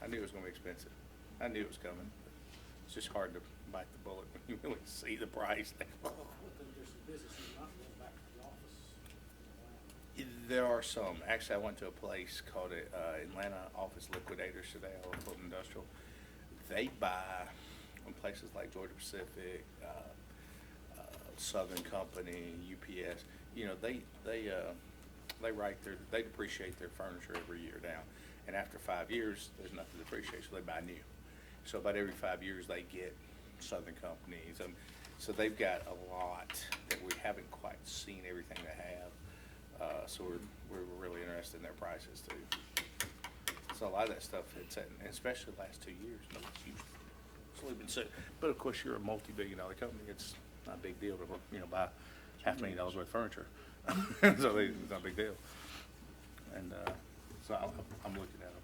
I knew it was gonna be expensive. I knew it was coming. It's just hard to bite the bullet when you really see the price. There are some. Actually, I went to a place called Atlanta Office Liquidators today, all of Fulton Industrial. They buy from places like Georgia Pacific, Southern Company, UPS. You know, they depreciate their furniture every year down. And after 5 years, there's nothing to depreciate, so they buy new. So about every 5 years, they get Southern Companies. So they've got a lot that we haven't quite seen everything they have. So we're really interested in their prices too. So a lot of that stuff hits at, and especially the last 2 years, nobody's used it. It's only been so, but of course, you're a multi-billion-dollar company. It's not a big deal to, buy $500,000 worth of furniture. So it's not a big deal. And so I'm looking at them.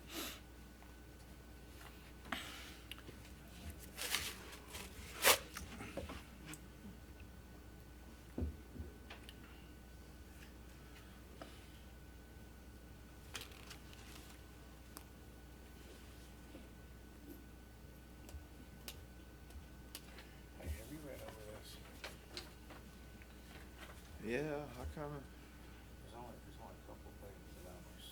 Hey, have you read over this? Yeah, I kind of. There's only a couple of things that I was,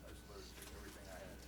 that's literally everything I had.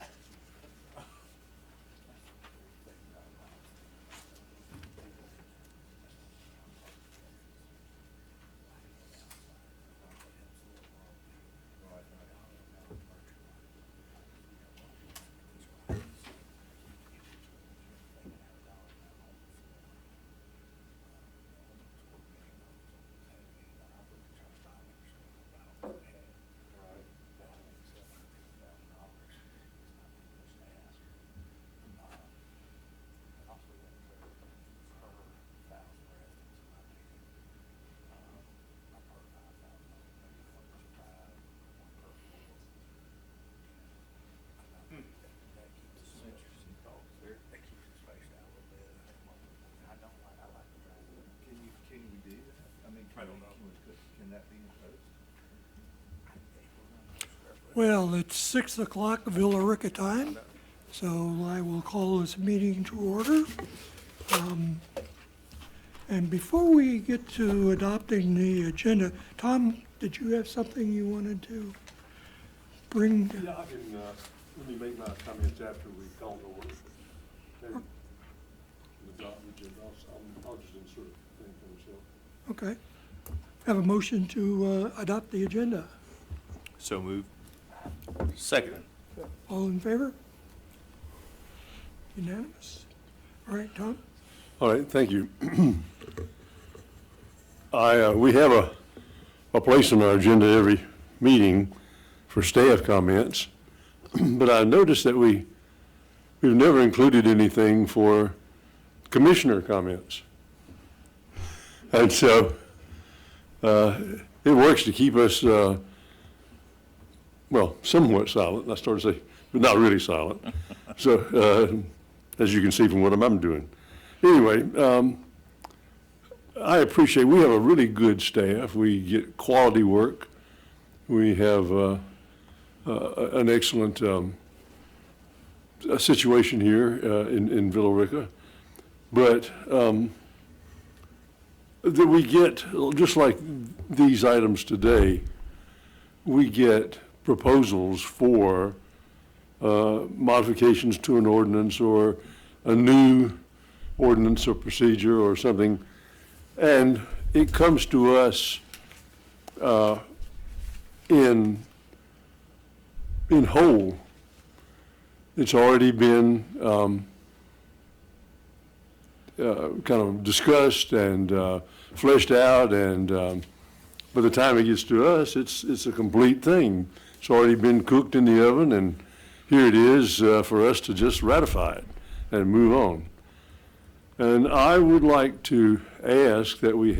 Can we do that? I mean, I don't know. Can that be imposed? Well, it's 6 o'clock Villa Rica time, so I will call this meeting to order. And before we get to adopting the agenda, Tom, did you have something you wanted to bring? Yeah, I can, let me make my comments after we call to order. Okay. Adopt the agenda. I'll just insert a thing for myself. Okay. Have a motion to adopt the agenda. So moved. Second. All in favor? Unanimous? All right, Tom? All right, thank you. We have a place on our agenda every meeting for staff comments, but I noticed that we've never included anything for commissioner comments. And so it works to keep us, somewhat silent. I started to say, but not really silent. So as you can see from what I'm doing. Anyway, I appreciate, we have a really good staff. We get quality work. We have an excellent situation here in Villa Rica. But that we get, just like these items today, we get proposals for modifications to an ordinance or a new ordinance or procedure or something, and it comes to us in whole. It's already been kind of discussed and fleshed out, and by the time it gets to us, it's a complete thing. It's already been cooked in the oven, and here it is for us to just ratify it and move on. And I would like to ask that we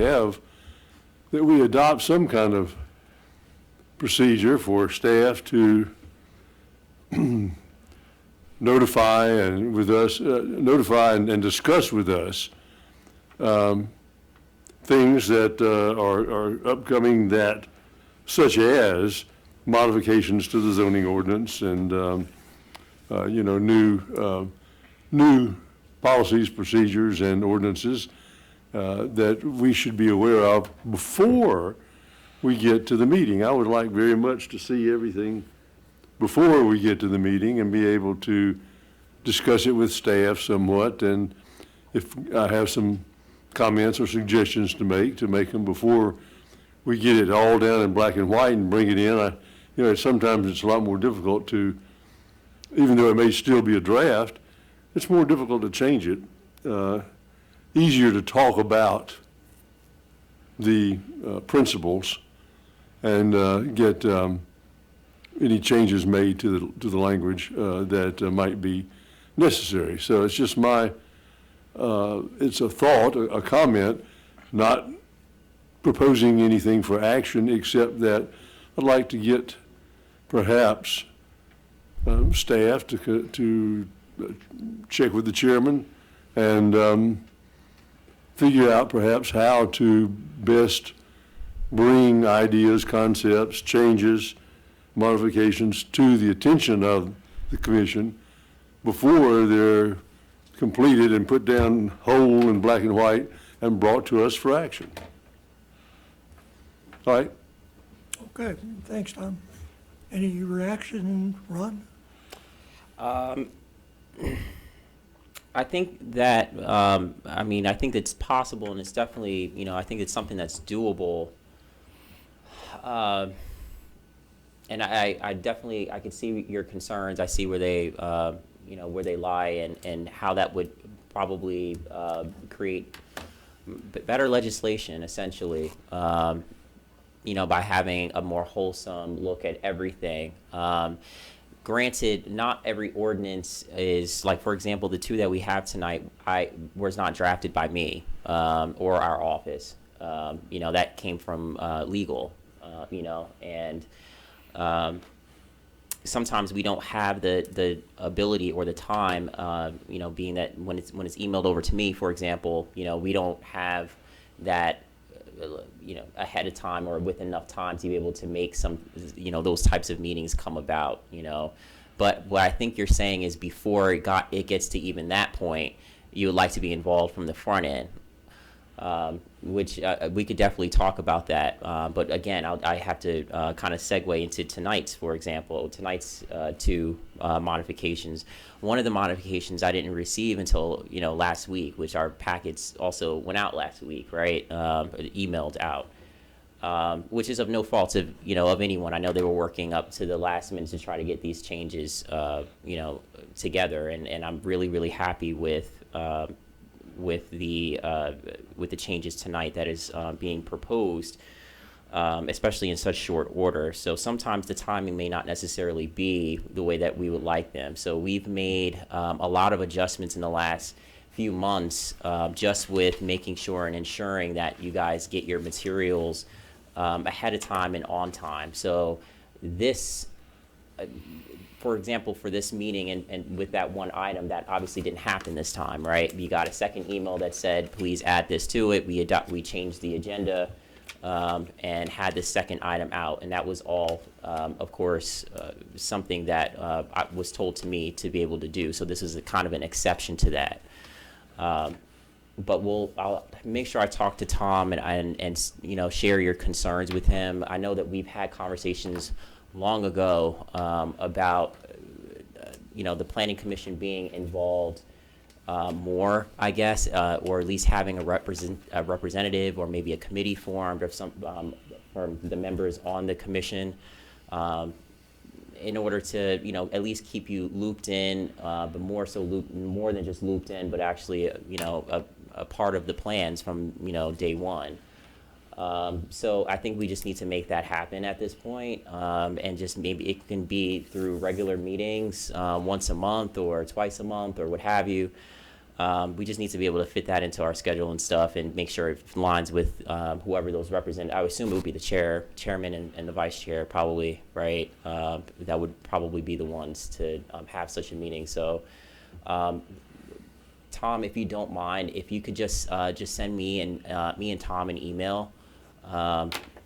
adopt some kind of procedure for staff to notify and discuss with us things that are upcoming, that such as modifications to the zoning ordinance and new policies, procedures, and ordinances that we should be aware of before we get to the meeting. I would like very much to see everything before we get to the meeting and be able to discuss it with staff somewhat, and if I have some comments or suggestions to make them before we get it all down in black and white and bring it in. Sometimes it's a lot more difficult to, even though it may still be a draft, it's more difficult to change it. Easier to talk about the principles and get any changes made to the language that might be necessary. So it's just it's a thought, a comment, not proposing anything for action, except that I'd like to get perhaps staff to check with the chairman and figure out perhaps how to best bring ideas, concepts, changes, modifications to the attention of the commission before they're completed and put down whole in black and white and brought to us for action. All right? Okay, thanks, Tom. Any reaction, Ron? I think that, I think it's possible, and it's definitely, I think it's something that's doable. And I definitely, I can see your concerns. I see where they, where they lie, and how that would probably create better legislation, essentially, by having a more wholesome look at everything. Granted, not every ordinance is, like, for example, the two that we have tonight, was not drafted by me or our office. That came from legal, and sometimes we don't have the ability or the time, being that when it's emailed over to me, for example, we don't have that, ahead of time or with enough time to be able to make some, those types of meetings come about, But what I think you're saying is before it gets to even that point, you would like to be involved from the front end, which we could definitely talk about that. But again, I have to kind of segue into tonight's, for example, tonight's two modifications. One of the modifications I didn't receive until, last week, which our packets also went out last week, right? Emailed out, which is of no fault of, of anyone. I know they were working up to the last minute to try to get these changes, together. And I'm really, really happy with the changes tonight that is being proposed, especially in such short order. So sometimes the timing may not necessarily be the way that we would like them. So we've made a lot of adjustments in the last few months, just with making sure and ensuring that you guys get your materials ahead of time and on time. So this, for example, for this meeting and with that one item, that obviously didn't happen this time, right? We got a second email that said, please add this to it. We changed the agenda and had the second item out. And that was all, of course, something that was told to me to be able to do. So this is a kind of an exception to that. But I'll make sure I talk to Tom and share your concerns with him. I know that we've had conversations long ago about the Planning Commission being involved more, I guess, or at least having a representative or maybe a committee formed of some from the members on the commission, in order to at least keep you looped in, but more than just looped in, but actually a part of the plans from day one. So I think we just need to make that happen at this point, and just maybe it can be through regular meetings, once a month or twice a month or what have you, We just need to be able to fit that into our schedule and stuff and make sure it aligns with whoever those represent. I would assume it would be the chairman and the vice chair probably, right? That would probably be the ones to have such a meeting. So, Tom, if you don't mind, if you could just send me and Tom an email,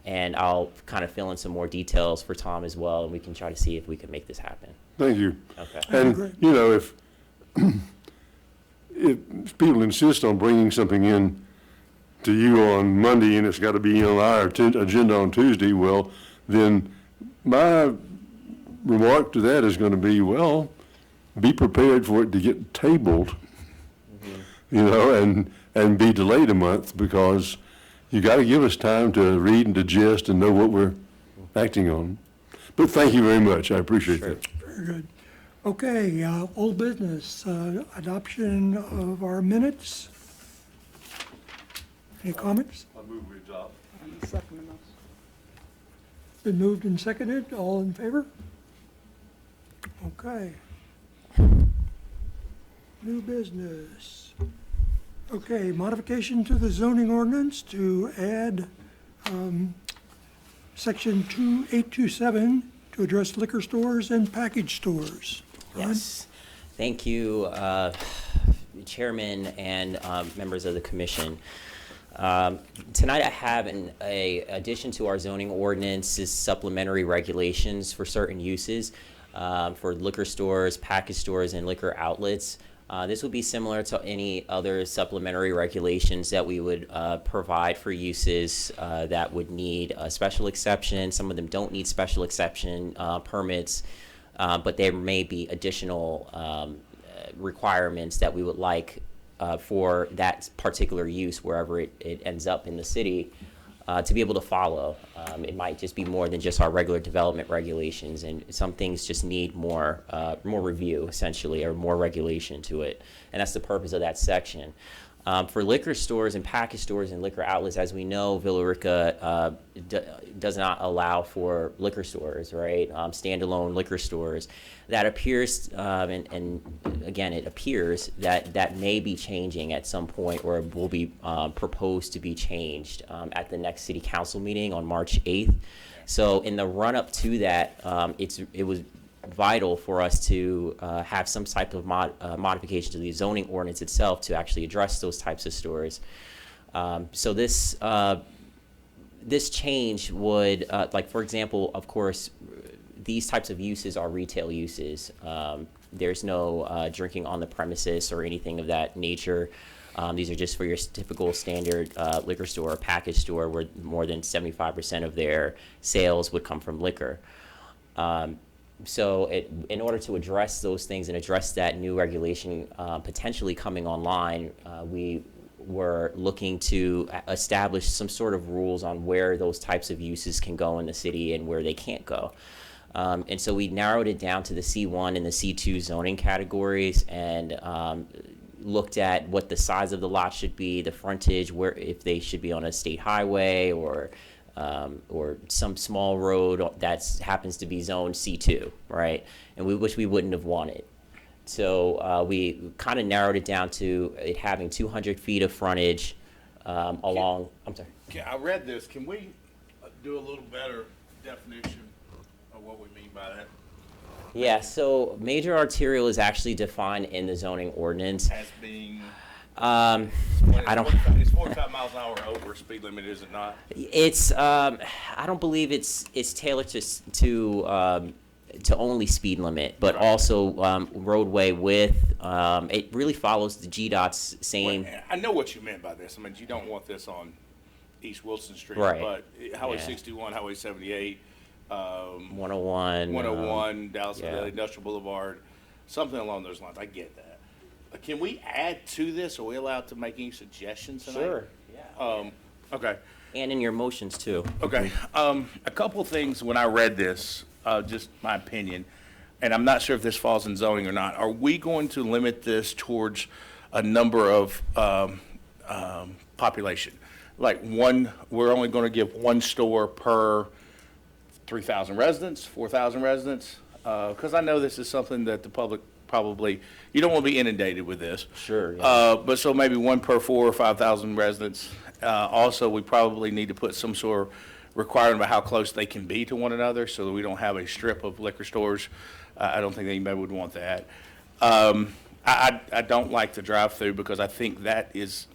and I'll kind of fill in some more details for Tom as well, and we can try to see if we can make this happen. Thank you. Okay. And, you know, if people insist on bringing something in to you on Monday and it's got to be on our agenda on Tuesday, well, then my remark to that is going to be, well, be prepared for it to get tabled, you know, and be delayed a month, because you got to give us time to read and digest and know what we're acting on. But thank you very much. I appreciate that. Very good. Okay, old business, adoption of our minutes. Any comments? I move we adopt. Been moved and seconded, all in favor? Okay. New business. Okay, modification to the zoning ordinance to add section 2827 to address liquor stores and package stores. Ron? Yes. Thank you, Chairman and members of the commission. Tonight I have an addition to our zoning ordinance is supplementary regulations for certain uses for liquor stores, package stores, and liquor outlets. This would be similar to any other supplementary regulations that we would provide for uses that would need a special exception. Some of them don't need special exception permits, but there may be additional requirements that we would like for that particular use wherever it ends up in the city to be able to follow. It might just be more than just our regular development regulations, and some things just need more review, essentially, or more regulation to it, and that's the purpose of that section. For liquor stores and package stores and liquor outlets, as we know, Villa Rica does not allow for liquor stores, right? Standalone liquor stores. That appears, and again, it appears that may be changing at some point, or will be proposed to be changed at the next city council meeting on March 8th. So in the run-up to that, it was vital for us to have some type of modification to the zoning ordinance itself to actually address those types of stores. So this change would, like, for example, of course, these types of uses are retail uses. There's no drinking on the premises or anything of that nature. These are just for your typical standard liquor store or package store, where more than 75% of their sales would come from liquor. So in order to address those things and address that new regulation potentially coming online, we were looking to establish some sort of rules on where those types of uses can go in the city and where they can't go. And so we narrowed it down to the C1 and the C2 zoning categories, and looked at what the size of the lot should be, the frontage, where if they should be on a state highway or some small road that happens to be zone C2, right? And which we wouldn't have wanted. So we kind of narrowed it down to it having 200 feet of frontage along. I'm sorry. I read this. Can we do a little better definition of what we mean by that? Yeah. So major arterial is actually defined in the zoning ordinance As being. I don't. It's 45 miles an hour over speed limit, is it not? It's I don't believe it's tailored to only speed limit, but also roadway width. It really follows the GDOT's same. Well, I know what you meant by this. I mean, you don't want this on East Wilson Street, Right. but Highway Yeah. 61, Highway 78, 101. 101, Dallas yeah. Industrial Boulevard, something along those lines. I get that. Can we add to this? Are we allowed to make any suggestions tonight? Sure. Yeah. Okay. And in your motions too. Okay. A couple of things when I read this, just my opinion, and I'm not sure if this falls in zoning or not. Are we going to limit this towards a number of population? Like we're only going to give one store per 3,000 residents, 4,000 residents? because I know this is something that the public probably, you don't want to be inundated with this. Sure, yeah. But so maybe one per 4 or 5,000 residents. Also, we probably need to put some sort of requirement about how close they can be to one another so that we don't have a strip of liquor stores. I don't think anybody would want that. I don't like the drive-through because I think that is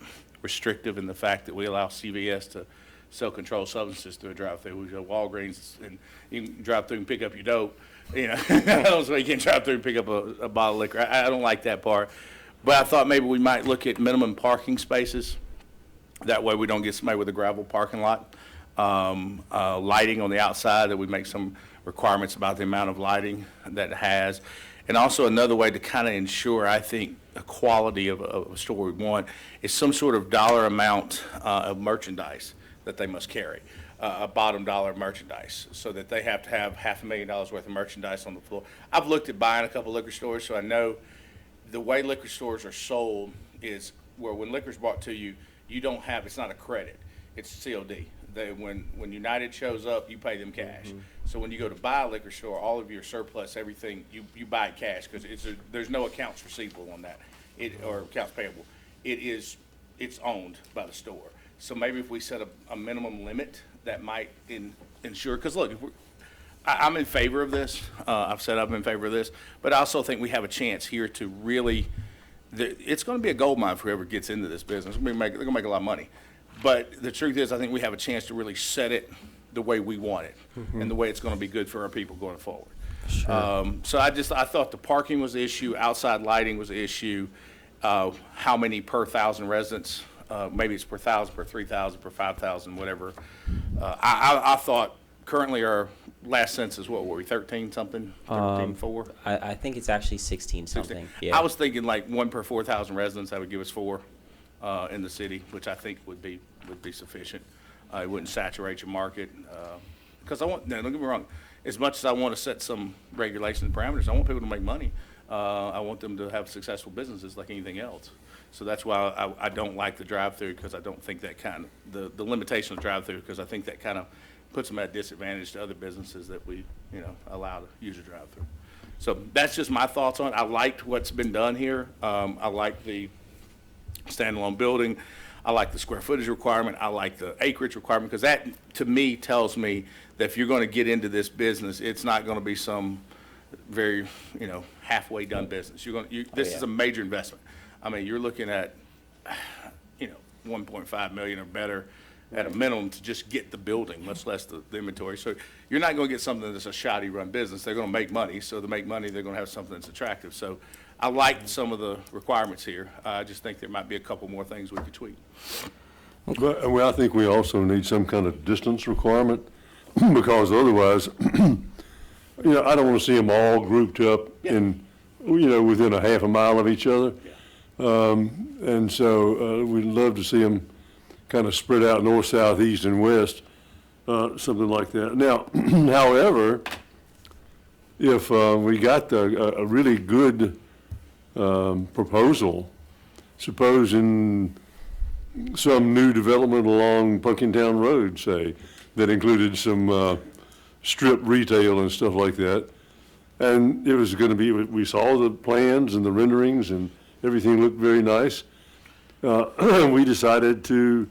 restrictive in the fact that we allow CVS to sell controlled substances through a drive-through. We go Walgreens and you can drive through and pick up your dope. You know, I don't say you can't drive through and pick up a bottle of liquor. I don't like that part. But I thought maybe we might look at minimum parking spaces. That way we don't get somebody with a gravel parking lot. Lighting on the outside, that we make some requirements about the amount of lighting that it has. And also another way to kind of ensure, I think, the quality of a store we want is some sort of dollar amount of merchandise that they must carry, a bottom dollar merchandise, so that they have to have $500,000 worth of merchandise on the floor. I've looked at buying a couple liquor stores, so I know the way liquor stores are sold is where when liquor's brought to you, you don't have, it's not a credit, it's COD. When United shows up, you pay them cash. Mm-hmm. So when you go to buy a liquor store, all of your surplus, everything, you buy it cash because there's no accounts receivable on that, or accounts payable. It's owned by the store. So maybe if we set a minimum limit, that might ensure. Because look, I'm in favor of this. I've said I'm in favor of this, but I also think we have a chance here to really. It's going to be a gold mine for whoever gets into this business. They're going to make a lot of money. But the truth is, I think we have a chance to really set it the way we want it, and the way it's going to be good for our people going forward. Sure. So I thought the parking was the issue, outside lighting was the issue, how many per 1,000 residents, maybe it's per 1,000, per 3,000, per 5,000, whatever. I thought currently our last census, what were we, 13 something, 13, 4? I think it's actually 16 something. Yeah. I was thinking like 1 per 4,000 residents, that would give us 4 in the city, which I think would be sufficient. It wouldn't saturate your market, because don't get me wrong, as much as I want to set some regulations and parameters, I want people to make money. I want them to have successful businesses like anything else. So that's why I don't like the drive-through, because I don't think that kind of, the limitation of drive-through, because I think that kind of puts them at a disadvantage to other businesses that we, allow to use a drive-through. So that's just my thoughts on it. I liked what's been done here. I like the standalone building. I like the square footage requirement. I like the acreage requirement, because that, to me, tells me that if you're going to get into this business, it's not going to be some very, halfway done business. This is a major investment. I mean, you're looking at, 1.5 million or better at a minimum to just get the building, much less the inventory. So you're not going to get something that's a shoddy run business. They're going to make money. So to make money, they're going to have something that's attractive. So I like some of the requirements here. I just think there might be a couple more things we could tweak. But I think we also need some kind of distance requirement, because otherwise, I don't want to see them all grouped up in, within a half a mile of each other. And so we'd love to see them kind of spread out north, south, east, and west, something like that. Now, however, if we got a really good proposal, supposing some new development along Pumpkintown Road, say, that included some strip retail and stuff like that, and it was going to be, we saw the plans and the renderings and everything looked very nice. We decided to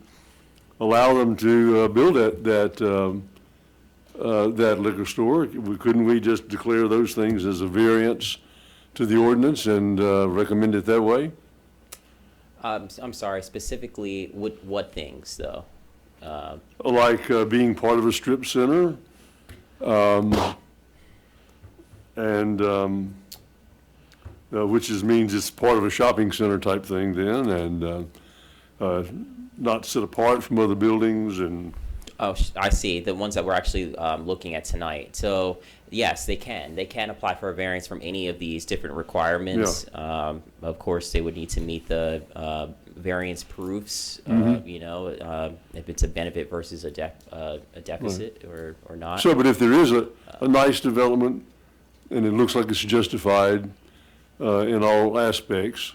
allow them to build that liquor store. Couldn't we just declare those things as a variance to the ordinance and recommend it that way? I'm sorry, specifically what things though? Like being part of a strip center, and which means it's part of a shopping center type thing then, and not set apart from other buildings and. Oh, I see. The ones that we're actually looking at tonight. So, yes, they can. They can apply for a variance from any of these different requirements. Yeah. Of course, they would need to meet the variance proofs, if it's a benefit versus a deficit or not. So, but if there is a nice development and it looks like it's justified in all aspects,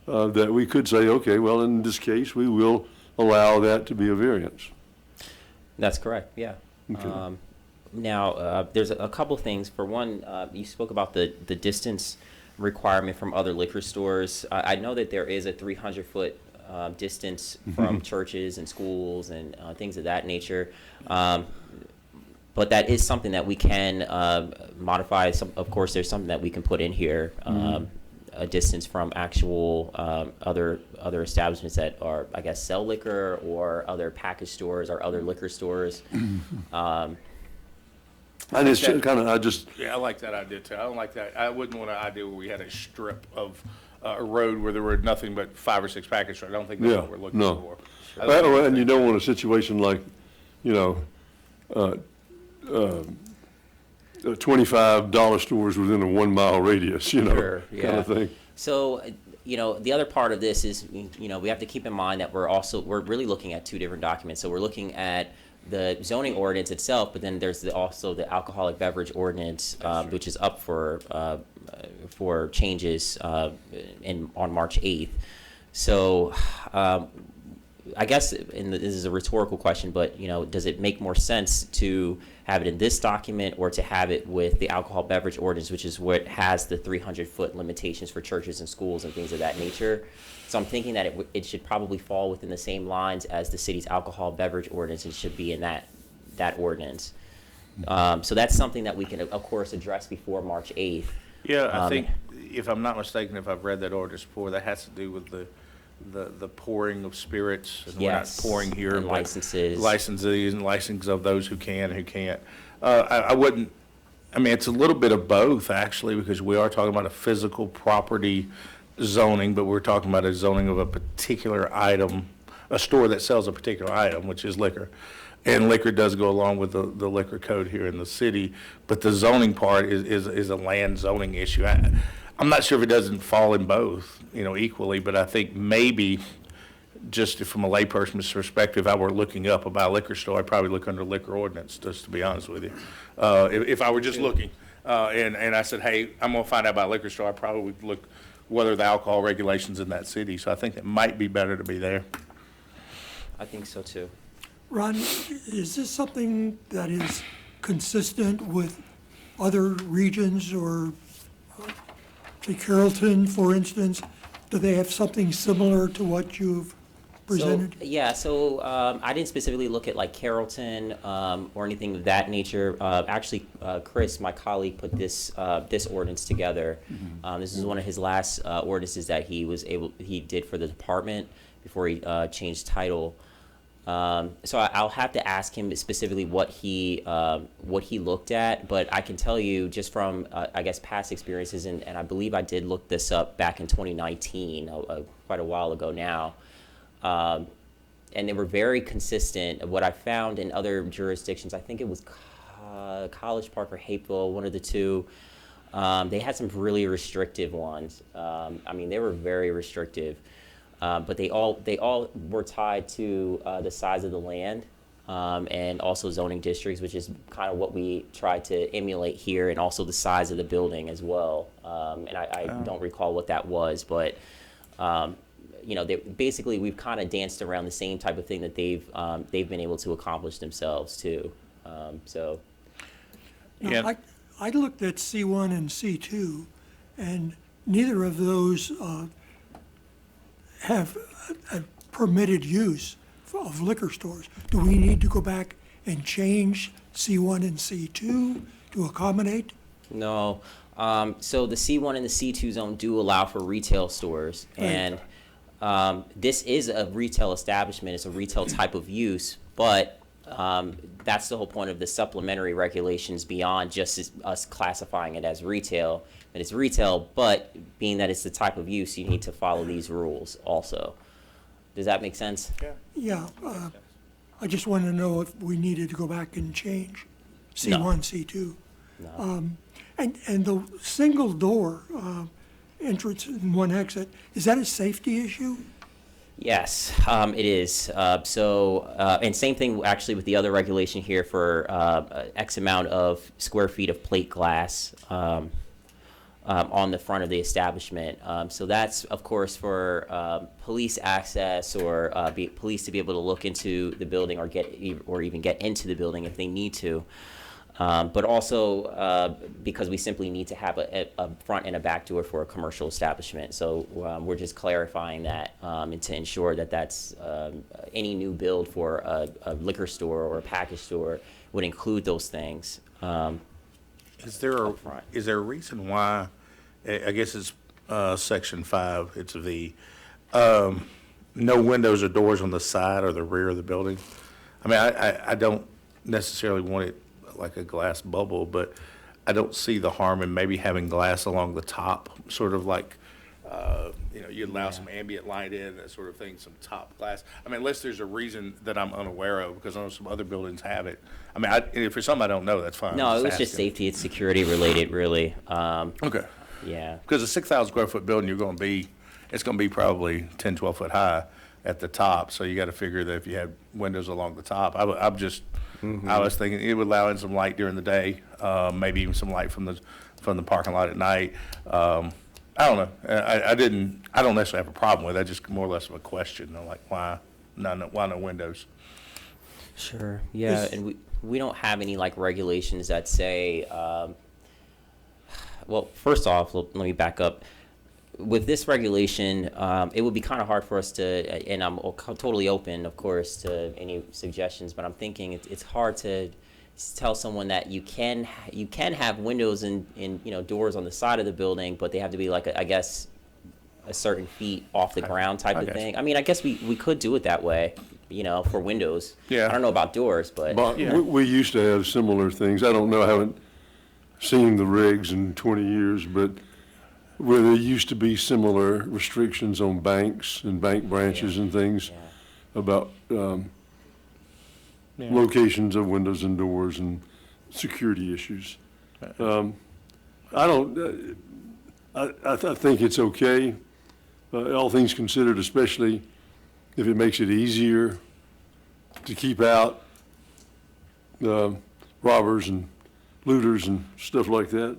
that we could say, okay, well, in this case, we will allow that to be a variance. That's correct, yeah. Okay. Now, there's a couple things. For one, you spoke about the distance requirement from other liquor stores. I know that there is a 300-foot distance from churches and schools and things of that nature. But that is something that we can modify. Of course, there's something that we can put in here, a distance from actual other establishments that are, I guess, sell liquor, or other package stores or other liquor stores. And it's kind of, Yeah, I like that idea too. I don't like that. I wouldn't want an idea where we had a strip of a road where there were nothing but 5 or 6 package stores. I don't think that's yeah, what we're looking no. for. Well, and you don't want a situation like, $25 stores within a 1 mile radius, Sure, kind of thing. So, the other part of this is, we have to keep in mind that we're really looking at 2 different documents. So we're looking at the zoning ordinance itself, but then there's also the alcoholic beverage ordinance, which is up for changes on March 8th. So, I guess, and this is a rhetorical question, but, does it make more sense to have it in this document or to have it with the alcohol beverage ordinance, which is what has the 300-foot limitations for churches and schools and things of that nature? So I'm thinking that it should probably fall within the same lines as the city's alcohol beverage ordinance, and should be in that ordinance. So that's something that we can, of course, address before March 8th. Yeah, I think, if I'm not mistaken, if I've read that ordinance before, that has to do with the pouring of spirits. And we're not Yes, pouring here. and but licenses. Licensees and licensing of those who can and who can't. I wouldn't, it's a little bit of both, actually, because we are talking about a physical property zoning, but we're talking about a zoning of a particular item, a store that sells a particular item, which is liquor. And liquor does go along with the liquor code here in the city, but the zoning part is a land zoning issue. I'm not sure if it doesn't fall in both, equally, but I think maybe, just from a layperson's perspective, if I were looking up about a liquor store, I'd probably look under liquor ordinance, just to be honest with you. If I were just looking, and I said, hey, I'm gonna find out about a liquor store, I probably would look what are the alcohol regulations in that city. So I think it might be better to be there. I think so too. Ron, is this something that is consistent with other regions, or say Carrollton, for instance? Do they have something similar to what you've presented? So I didn't specifically look at like Carrollton or anything of that nature. Actually, Chris, my colleague, put this ordinance together. This is one of his last ordinances that he did for the department before he changed title. So I'll have to ask him specifically what he looked at, but I can tell you just from I guess past experiences, and I believe I did look this up back in 2019, quite a while ago now. And they were very consistent. What I found in other jurisdictions, I think it was College Park or Hapeville, one of the two, they had some really restrictive ones. They were very restrictive, but they all were tied to the size of the land, and also zoning districts, which is kind of what we tried to emulate here, and also the size of the building as well. And I don't recall what that was, but basically we've kind of danced around the same type of thing that they've been able to accomplish themselves too. Now, I looked at C1 and C2, and neither of those have a permitted use of liquor stores. Do we need to go back and change C1 and C2 to accommodate? No. So the C1 and the C2 zone do allow for retail stores, and this is a retail establishment. It's a retail type of use, but that's the whole point of the supplementary regulations beyond just us classifying it as retail. And it's retail, but being that it's the type of use, you need to follow these rules also. Does that make sense? Yeah, I just wanted to know if we needed to go back and change C1, No. C2. No. And the single door entrance and one exit, is that a safety issue? Yes, it is. And same thing actually with the other regulation here for X amount of square feet of plate glass on the front of the establishment. So that's, of course, for police access or police to be able to look into the building or even get into the building if they need to. But also because we simply need to have a front and a back door for a commercial establishment. So we're just clarifying that and to ensure that that's any new build for a liquor store or a package store would include those things. Is there a, Upfront. is there a reason why, I guess it's section 5, it's V, no windows or doors on the side or the rear of the building? I mean, I don't necessarily want it like a glass bubble, but I don't see the harm in maybe having glass along the top, sort of like, you allow some ambient light in, that sort of thing, some top glass. I mean, unless there's a reason that I'm unaware of, because I know some other buildings have it. I mean, if it's something I don't know, that's fine. No, I'm it was just asking. safety and security related, really. Okay. Yeah. Because a 6,000 square foot building, it's going to be probably 10, 12 foot high at the top. So you got to figure that if you had windows along the top, I was thinking it would allow in some light during the day, maybe even some light from the parking lot at night. I don't know. I don't necessarily have a problem with it. Just more or less of a question, like why no windows? Sure. Yeah, Is- and we don't have any like regulations that say. Well, first off, let me back up. With this regulation, it would be kind of hard for us to, and I'm totally open, of course, to any suggestions. But I'm thinking it's hard to tell someone that you can have windows and doors on the side of the building, but they have to be like I guess a certain feet off the ground type I of guess. thing. I mean, I guess we could do it that way, for windows. Yeah. I don't know about doors, but But Yeah. we used to have similar things. I don't know, I haven't seen the regs in 20 years, but where there used to be similar restrictions on banks and bank branches and things yeah. about locations of windows and doors and security issues. I don't, I think it's okay, all things considered, especially if it makes it easier to keep out robbers and looters and stuff like that.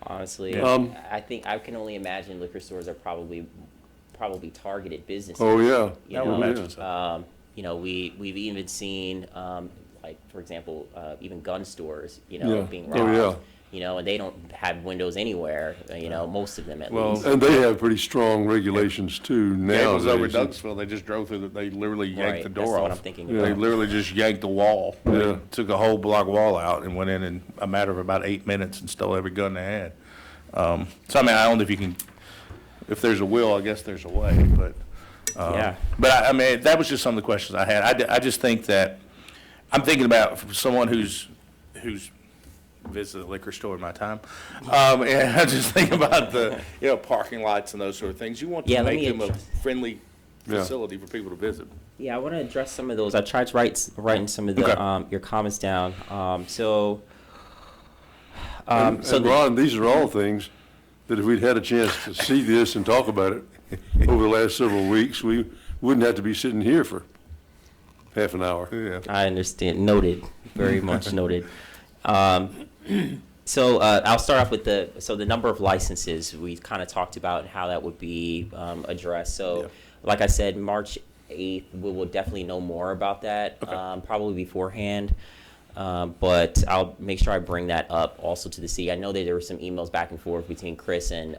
Honestly, Yeah. I think I can only imagine liquor stores are probably targeted businesses. Oh, yeah. You I would know, imagine so. We've even seen, like, for example, even gun stores, Yeah. being Oh, robbed. yeah. And they don't have windows anywhere, most of them at Well, least. And they have pretty strong regulations too Gables over nowadays. Douglasville, they just drove through, they literally yanked Right, the that's door what off. I'm thinking They about. literally just yanked the wall. Yeah. They took a whole block wall out and went in a matter of about 8 minutes and stole every gun they had. So I mean, I don't know if you can, if there's a will, I guess there's a way, but. Yeah. But I mean, that was just some of the questions I had. I just think that, I'm thinking about for someone who's visited a liquor store in my time. And I just think about the, parking lots and those sort of things. You want Yeah, to let make me them a address- friendly Yeah. facility for people to visit. Yeah, I want to address some of those. I tried to writing some of the Okay. your comments down. So And Ron, these are all things that if we'd had a chance to see this and talk about it over the last several weeks, we wouldn't have to be sitting here for half an hour. Yeah. I understand. Noted. Very much noted. So I'll start off with the number of licenses we kind of talked about and how that would be addressed. So, Yeah. like I said, March 8th, we will definitely know more about that, Okay. probably beforehand. But I'll make sure I bring that up also to the city. I know that there were some emails back and forth between Chris and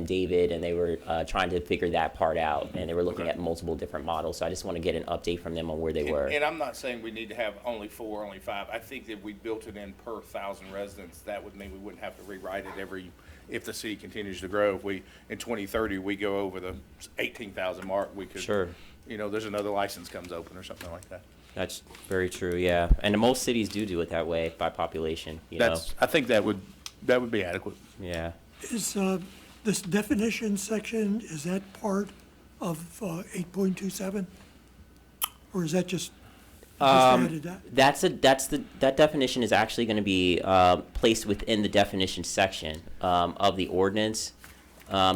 David, and they were trying to figure that part out, and they were looking Okay. at multiple different models. So I just want to get an update from them on where they were. And I'm not saying we need to have only 4, only 5. I think that if we built it in per 1,000 residents, that would mean we wouldn't have to rewrite it if the city continues to grow. If in 2030, we go over the 18,000 mark, we could. Sure. There's another license comes open or something like that. That's very true, yeah. And most cities do it that way by population, I think that would be adequate. Yeah. Is this definition section, is that part of 8.27? Or is that just added that? That definition is actually going to be placed within the definition section of the ordinance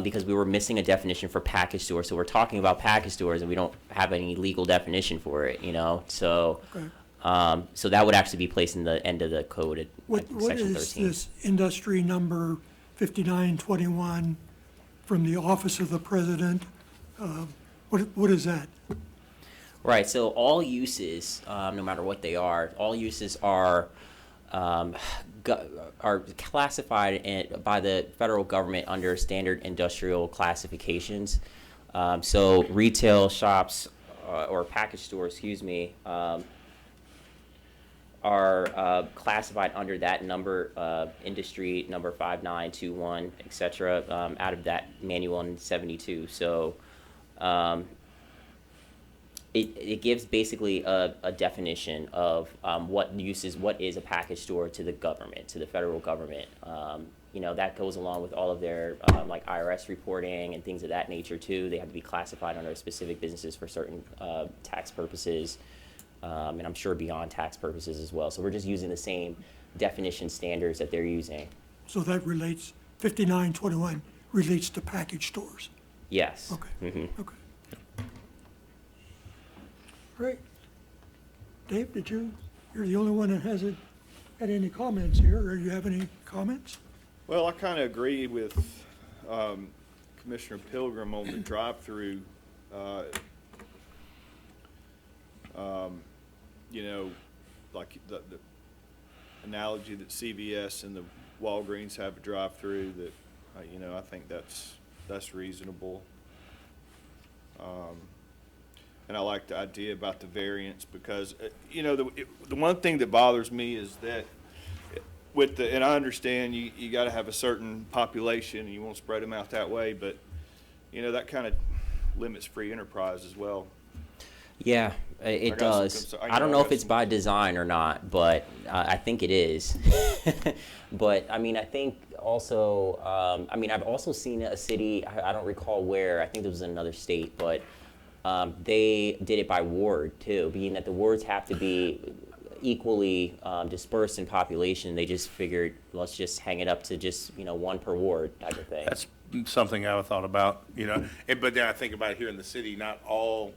because we were missing a definition for package store. So we're talking about package stores and we don't have any legal definition for it, So, Okay. so that would actually be placed in the end of the code at What section is 13. this industry number 5921 from the Office of the President? What is that? Right, so all uses, no matter what they are, all uses are are classified by the federal government under standard industrial classifications. So retail shops or package stores, excuse me, are classified under that number, industry number 5921, et cetera, out of that manual in 72. So it gives basically a definition of what is a package store to the government, to the federal government. That goes along with all of their like IRS reporting and things of that nature too. They have to be classified under specific businesses for certain tax purposes, and I'm sure beyond tax purposes as well. So we're just using the same definition standards that they're using. So that relates, 5921 relates to package stores. Yes. Okay, okay. Great. Dave, you're the only one that hasn't had any comments here, or do you have any comments? Well, I kind of agree with Commissioner Pilgrim on the drive-through. Like the analogy that CVS and the Walgreens have a drive-through, that I think that's reasonable. And I like the idea about the variance because the one thing that bothers me is that and I understand you got to have a certain population and you won't spread them out that way, but that kind of limits free enterprise as well. Yeah, it does. I don't know if it's by design or not, but I think it is. But I mean, I think also, I've also seen a city, I don't recall where, I think it was in another state, but they did it by ward too, being that the wards have to be equally dispersed in population. They just figured, let's just hang it up to just, one per ward type of thing. That's something I thought about, but then I think about here in the city, not all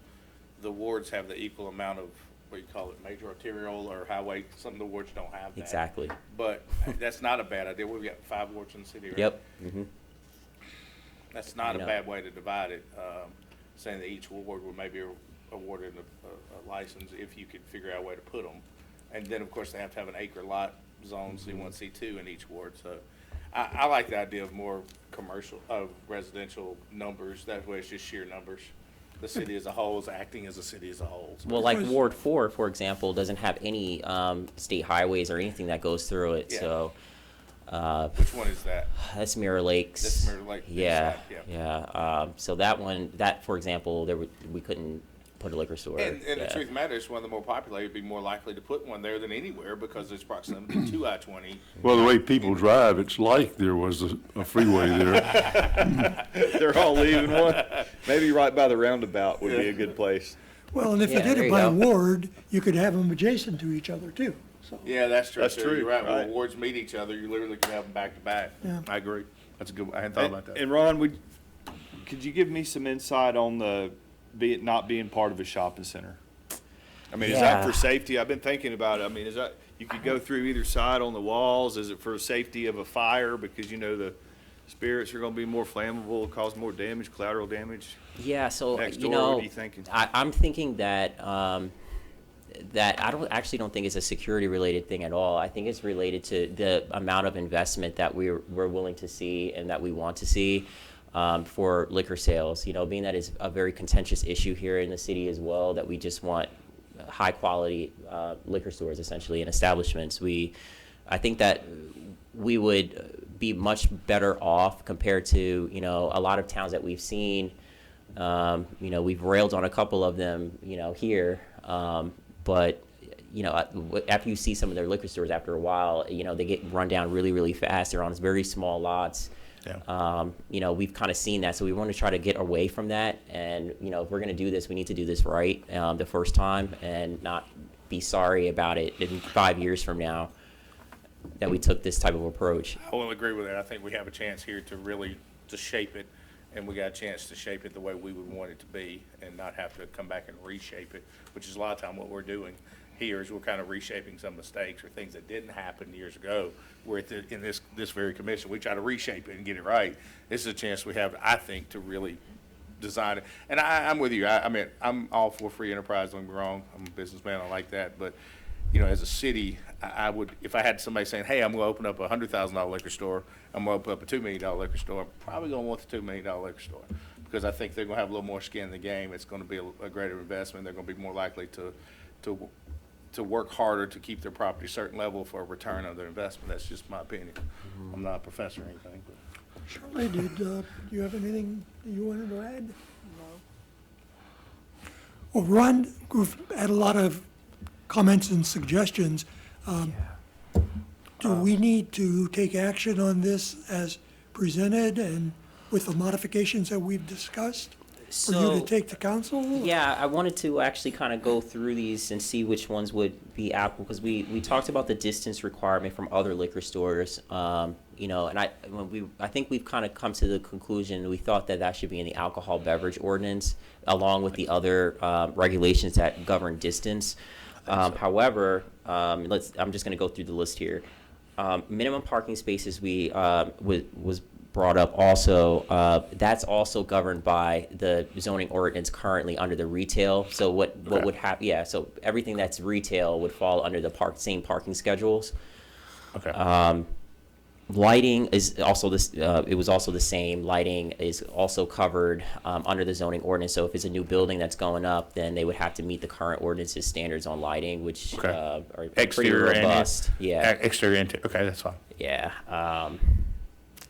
the wards have the equal amount of, what do you call it, major arterial or highway. Some of the wards don't have that. Exactly. But that's not a bad idea. We've got 5 wards in the city, right? Yep. That's not a bad way to divide it, saying that each ward would maybe awarded a license if you could figure out a way to put them. And then, of course, they have to have an acre lot zone, C1, C2 in each ward. So I like the idea of more commercial, residential numbers. That way it's just sheer numbers. The city as a whole is acting as a city as a whole. So well, like Ward 4, for example, doesn't have any state highways or anything that goes through it. Yeah. So which one is that? that's Mirror Lakes. That's Mirror Lake. Yeah, Inside, yeah. So that one, for example, we couldn't put a liquor store. And yeah. the truth of the matter is, one of the more populated would be more likely to put one there than anywhere because there's proximity to I-20. Well, the way people drive, it's like there was a freeway there. They're all leaving one. Maybe right by the roundabout would be a good place. Well, and if you Yeah, did there it you by go. ward, you could have them adjacent to each other too, so. Yeah, that's true. That's too. true, You're right. right. When wards meet each other, you literally could have them back to back. Yeah. I agree. That's a good. I hadn't thought about that. And Ron, could you give me some insight on it not being part of a shopping center? I mean, is that Yeah. for safety? I've been thinking about it. I mean, is that, you could go through either side on the walls? Is it for safety of a fire? Because, the spirits are going to be more flammable, cause more damage, collateral damage. Yeah, so Next door, what are you thinking? I'm thinking that that I don't think it's a security related thing at all. I think it's related to the amount of investment that we're willing to see and that we want to see for liquor sales. Being that is a very contentious issue here in the city as well, that we just want high quality liquor stores essentially and establishments. I think that we would be much better off compared to a lot of towns that we've seen. We've railed on a couple of them here, but after you see some of their liquor stores, after a while they get run down really, really fast. They're on very small lots. Yeah. We've kind of seen that, so we want to try to get away from that. And if we're going to do this, we need to do this right the first time and not be sorry about it in 5 years from now that we took this type of approach. I will agree with that. I think we have a chance here to really shape it, and we got a chance to shape it the way we would want it to be, and not have to come back and reshape it, which is a lot of time what we're doing here is we're kind of reshaping some mistakes or things that didn't happen years ago. We're in this very commission, we try to reshape it and get it right. This is a chance we have, I think, to really design it. And I'm with you. I mean, I'm all for free enterprise. Don't get me wrong. I'm a businessman. I like that. But you know, as a city, I would, if I had somebody saying, hey, I'm gonna open up a $100,000 liquor store, I'm gonna open up a $2 million liquor store, I'm probably gonna want the $2 million liquor store. Because I think they're gonna have a little more skin in the game, it's gonna be a greater investment, they're gonna be more likely to work harder to keep their property a certain level for a return on their investment. That's just my opinion. I'm not a professor or anything, but. Shirley, do you have anything that you wanted to add? Well, Ron, we've had a lot of comments and suggestions. Do we need to take action on this as presented and with the modifications that we've discussed? For you to take to council? Yeah, I wanted to actually kind of go through these and see which ones would be applicable, because we talked about the distance requirement from other liquor stores, you know, and I think we've kind of come to the conclusion, we thought that should be in the alcohol beverage ordinance, along with the other regulations that govern distance. However, I'm just going to go through the list here. Minimum parking spaces was brought up also. That's also governed by the zoning ordinance currently under the retail. So what would happen? Yeah. So everything that's retail would fall under the same parking schedules. Okay. Lighting is also this. It was also the same. Lighting is also covered under the zoning ordinance. So if it's a new building that's going up, then they would have to meet the current ordinance's standards on lighting, which are Exterior pretty robust. and Yeah. Exterior and okay, that's fine. Yeah.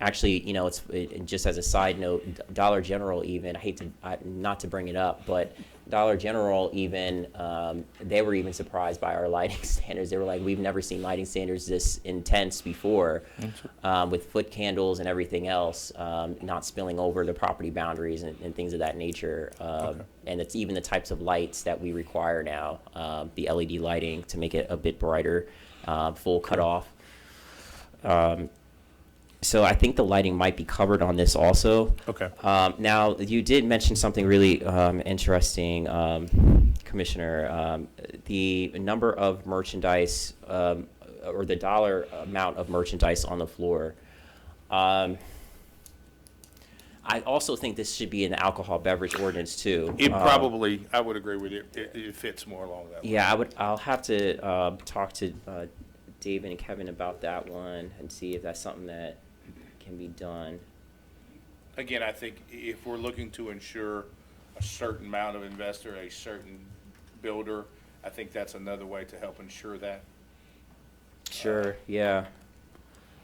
Actually, you know, just as a side note, Dollar General even, not to bring it up, but Dollar General even, they were even surprised by our lighting standards. They were like, we've never seen lighting standards this intense before, with foot candles and everything else, not spilling over the property boundaries and things of that nature. And it's even the types of lights that we require now, the LED lighting to make it a bit brighter, full cutoff. So I think the lighting might be covered on this also. Okay. Now, you did mention something really interesting, Commissioner. The number of merchandise, or the dollar amount of merchandise on the floor. I also think this should be in the alcohol beverage ordinance too. It probably, I would agree with you. It fits more along that line. Yeah, I'll have to talk to David and Kevin about that one and see if that's something that can be done. Again, I think if we're looking to ensure a certain amount of investor, a certain builder, I think that's another way to help ensure that. Sure, yeah.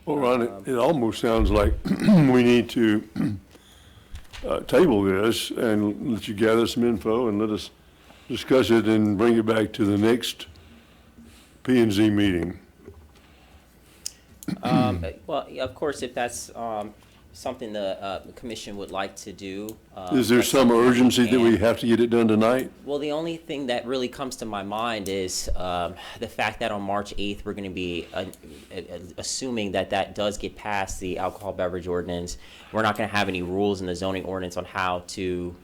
Well, Ron, it almost sounds like we need to table this and let you gather some info and let us discuss it and bring it back to the next P&Z meeting. Well, of course, if that's something the commission would like to do. Is there that's some something urgency that we can. have to get it done tonight? Well, the only thing that really comes to my mind is the fact that on March 8th, we're going to be assuming that does get past the alcohol beverage ordinance. We're not going to have any rules in the zoning ordinance on how to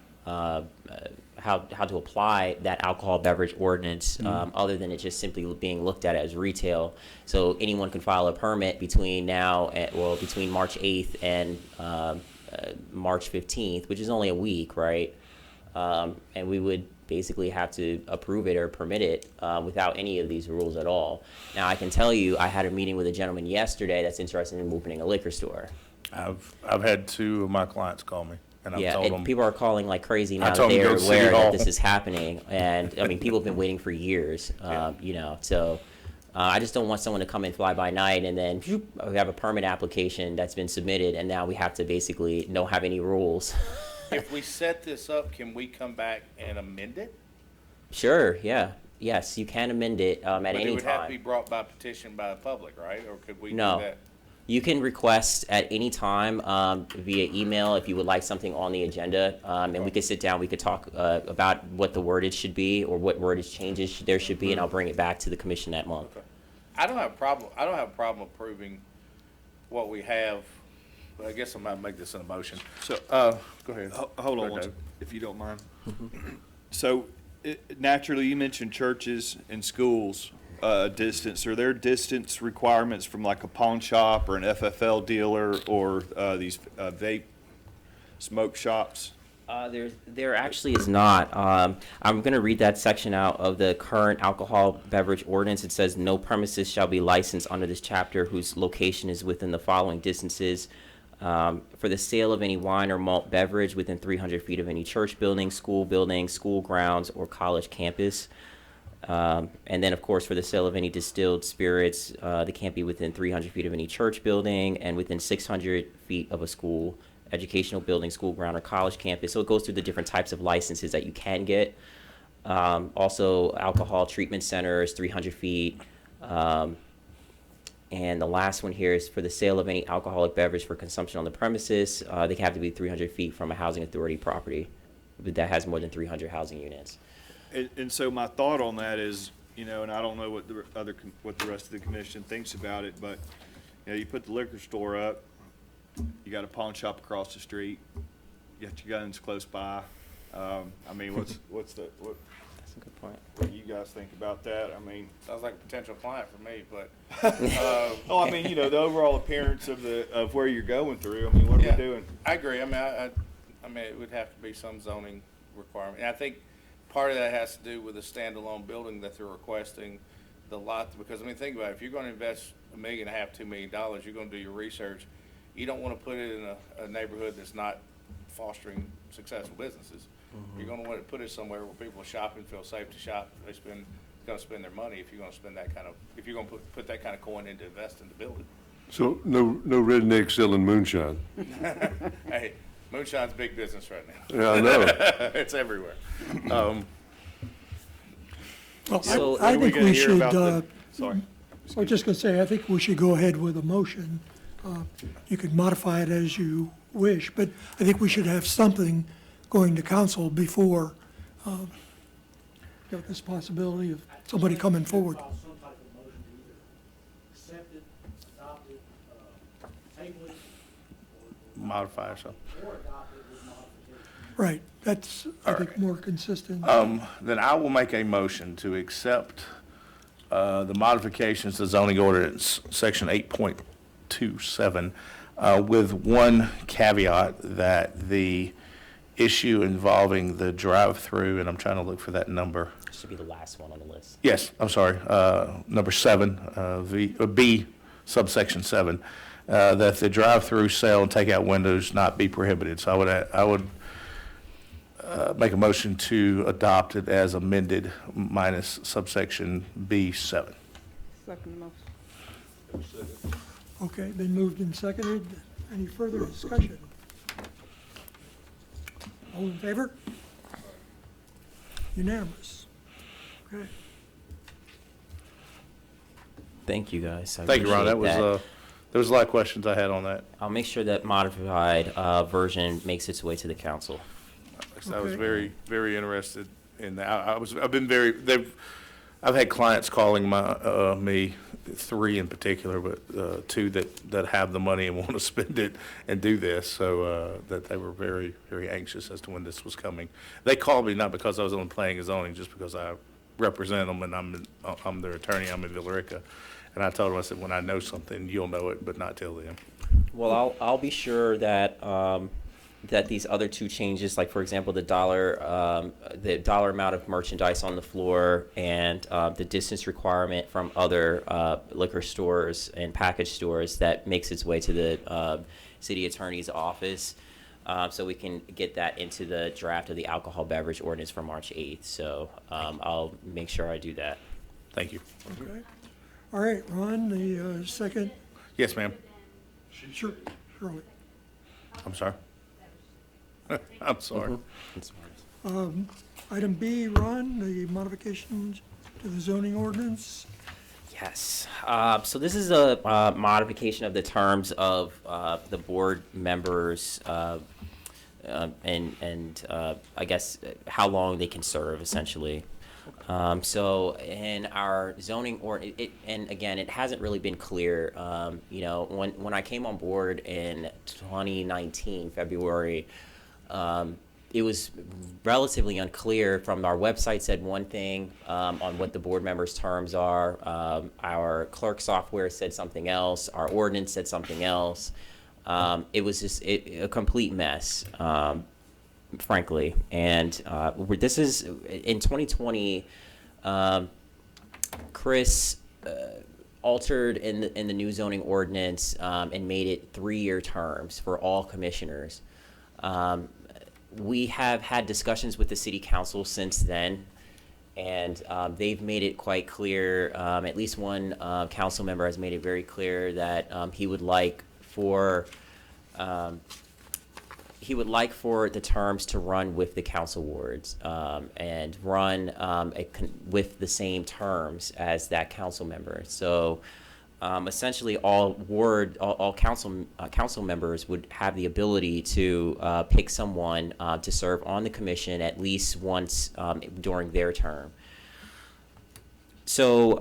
apply that alcohol beverage ordinance, other than it just simply being looked at as retail. So anyone can file a permit between between March 8th and March 15th, which is only a week, right? And we would basically have to approve it or permit it without any of these rules at all. Now, I can tell you, I had a meeting with a gentleman yesterday that's interested in opening a liquor store. I've had 2 of my clients call me, and I've told them. People are calling like crazy now that told them they're go to City aware that Hall. this is happening. And I mean, people have been waiting for years, you know, so I just don't want someone to come in fly by night and then we have a permit application that's been submitted and now we have to basically don't have any rules. If we set this up, can we come back and amend it? Sure, yeah. Yes, you can amend it at But any it would have to be time. brought by petition by the public, right? Or could we do No. that? You can request at any time via email if you would like something on the agenda, and we could sit down, we could talk about what the wordage should be or what wordage changes there should be, and I'll bring it back to the commission that month. Okay. I don't have a problem approving what we have, but I guess I might make this an emotion. So, Go ahead. hold on Go one ahead. second, if you don't mind. So, naturally, you mentioned churches and schools, distance. Are there distance requirements from like a pawn shop or an FFL dealer or these vape smoke shops? There actually is not. I'm going to read that section out of the current alcohol beverage ordinance. It says, no premises shall be licensed under this chapter whose location is within the following distances. For the sale of any wine or malt beverage within 300 feet of any church building, school grounds, or college campus. And then, of course, for the sale of any distilled spirits, they can't be within 300 feet of any church building and within 600 feet of a school, educational building, school ground, or college campus. So it goes through the different types of licenses that you can get. Also, alcohol treatment centers, 300 feet. And the last one here is for the sale of any alcoholic beverage for consumption on the premises. They have to be 300 feet from a housing authority property that has more than 300 housing units. And so my thought on that is, and I don't know what what the rest of the commission thinks about it, but, you put the liquor store up, you got a pawn shop across the street, you got your guns close by. I mean, what That's a good point. what do you guys think about that? I mean, Sounds like a potential client for me, but, oh, I mean, the overall appearance of where you're going through. I mean, what are yeah, we doing? I agree. I mean, it would have to be some zoning requirement. And I think part of that has to do with the standalone building that they're requesting, the lot, because, think about it, if you're gonna invest $1.5 million, $2 million, you're gonna do your research. You don't wanna put it in a neighborhood that's not fostering successful businesses. You're gonna want to put it somewhere where people shop and feel safe to shop. Gonna spend their money if you're gonna spend that kind of, if you're gonna put that kind of coin into invest in the building. So no redneck selling moonshine. Hey, moonshine's big business right now. Yeah, I know. It's everywhere. Well, So- I When are we think gonna we hear should, about Sorry. I was just going to say, I think we should go ahead with a motion. You could modify it as you wish, but I think we should have something going to council before, this possibility of somebody coming forward. Some type of motion to either accept it, adopt it, table it, Modify or something. or adopt it with modification. Right, that's, I think, more consistent. Then I will make a motion to accept the modifications to zoning ordinance, section 8.27, with one caveat that the issue involving the drive-through, and I'm trying to look for that number. This should be the last one on the list. Yes, I'm sorry, number 7, B, subsection 7, that the drive-through sale and takeout windows not be prohibited. So I would make a motion to adopt it as amended minus subsection B7. Second motion. Okay, been moved and seconded. Any further discussion? All in favor? Unanimous. Okay. Thank you, guys. I Thank you, Ron. appreciate There was a lot of questions I had on that. I'll make sure that modified version makes its way to the council. I was Okay. very, very interested in that. I've had clients calling me, 3 in particular, but 2 that have the money and want to spend it and do this, so that they were very, very anxious as to when this was coming. They called me not because I was on planning and zoning, just because I represent them and I'm their attorney. I'm in Villarica, and I told them, I said, when I know something, you'll know it, but not till then. Well, I'll be sure that that these other 2 changes, like for example, the dollar amount of merchandise on the floor and the distance requirement from other liquor stores and package stores, that makes its way to the city attorney's office, so we can get that into the draft of the alcohol beverage ordinance for March 8th. So I'll make sure I do that. Thank you. Okay. All right, Ron, the second. Yes, ma'am. Sure, Shirley. I'm sorry. I'm sorry. Item B, Ron, the modifications to the zoning ordinance. Yes. So this is a modification of the terms of the board members and I guess how long they can serve, essentially. So in our zoning and again, it hasn't really been clear. When I came on board in 2019, February, it was relatively unclear. From our website said one thing on what the board members' terms are. Our clerk software said something else. Our ordinance said something else. It was just a complete mess. frankly. And this is in 2020. Chris altered in the new zoning ordinance and made it 3-year terms for all commissioners. We have had discussions with the city council since then, and they've made it quite clear, at least one council member has made it very clear that he would like for the terms to run with the council wards and run with the same terms as that council member. So essentially, all council members would have the ability to pick someone to serve on the commission at least once during their term. So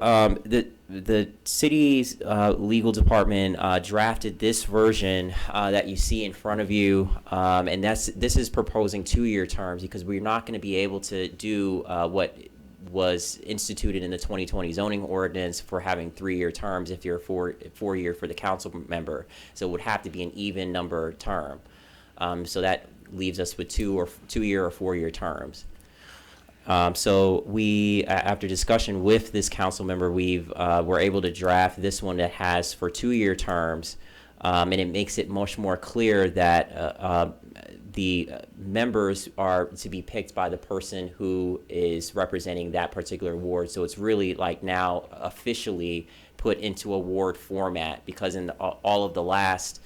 the city's legal department drafted this version that you see in front of you, and this is proposing 2-year terms because we're not going to be able to do what was instituted in the 2020 zoning ordinance for having 3-year terms if you're a 4-year for the council member. So it would have to be an even number term. So that leaves us with 2-year or 4-year terms. So we, after discussion with this council member, we're able to draft this one that has for 2-year terms, and it makes it much more clear that the members are to be picked by the person who is representing that particular ward. So it's really like now officially put into a ward format, because in all of the last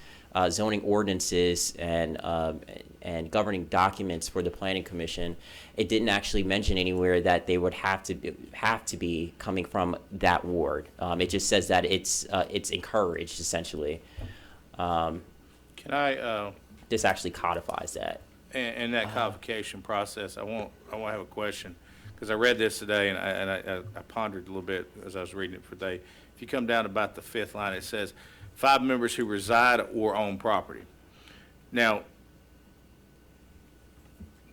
zoning ordinances and governing documents for the planning commission, it didn't actually mention anywhere that they would have to be coming from that ward. It just says that it's encouraged, essentially. Can I, This actually codifies that. in that codification process, I want to have a question, because I read this today and I pondered a little bit as I was reading it for the day. If you come down about the 5th line, it says 5 members who reside or own property. Now,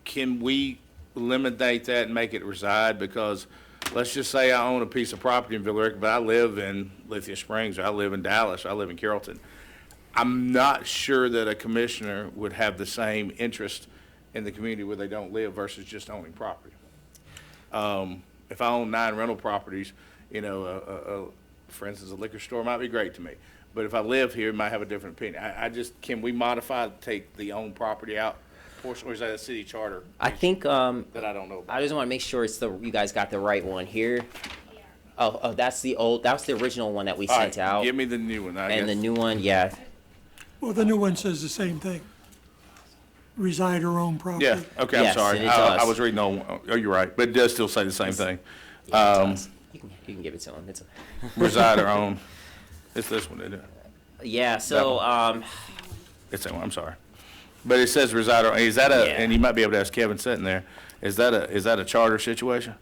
can we eliminate that and make it reside? Because let's just say I own a piece of property in Villa Rica, but I live in Lithia Springs, or I live in Dallas, or I live in Carrollton. I'm not sure that a commissioner would have the same interest in the community where they don't live versus just owning property. If I own 9 rental properties, for instance, a liquor store might be great to me. But if I live here, it might have a different opinion. Can we modify, take the owned property out portion, or is that a city charter? I think that I don't know about. I just want to make sure you guys got the right one here. Oh, that's the original one that we All sent right, out. give me the new one, I And the guess. new one, yeah. Well, the new one says the same thing. Reside or own property. Yeah, okay, I'm Yes, sorry. and it does. I was reading on, oh, you're right, but it does still say the same thing. Yeah, it does. You can give it to him. Reside or own. It's this one, isn't it? Yeah. So It's that one, I'm sorry. But it says reside or, is that a, Yeah. and you might be able to ask Kevin sitting there, is that a charter situation?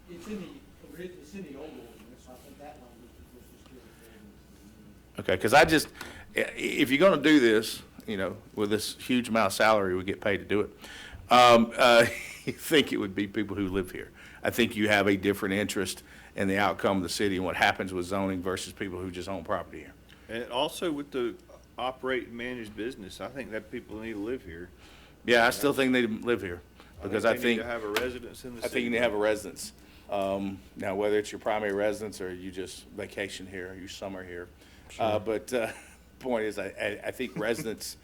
It's in the old ordinance, so I think that language was just given. Okay, because if you're gonna do this, with this huge amount of salary we get paid to do it, I think it would be people who live here. I think you have a different interest in the outcome of the city and what happens with zoning versus people who just own property here. And also with the operate and manage business, I think that people need to live here. Yeah, I still think they need to live here, because I they need think, to have a residence in the I city. think you need to have a residence. Now, whether it's your primary residence or you just vacation here, or you summer here. But point is, I think residents,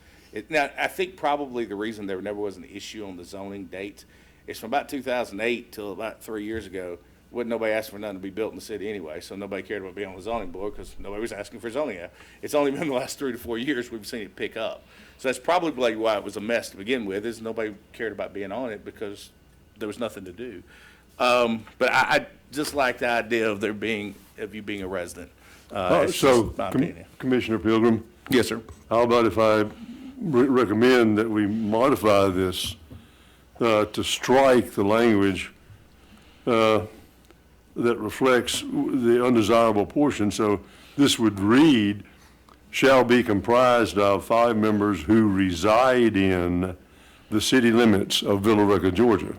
now, I think probably the reason there never was an issue on the zoning date is from about 2008 till about 3 years ago, wasn't nobody asking for nothing to be built in the city anyway, so nobody cared about being on the zoning board because nobody was asking for zoning. It's only been the last 3 to 4 years we've seen it pick up. So that's probably why it was a mess to begin with, is nobody cared about being on it because there was nothing to do. But I just like the idea of you being a resident. It's So, just my opinion. Commissioner Pilgrim, Yes, sir. how about if I recommend that we modify this to strike the language that reflects the undesirable portion? So this would read, shall be comprised of 5 members who reside in the city limits of Villa Rica, Georgia.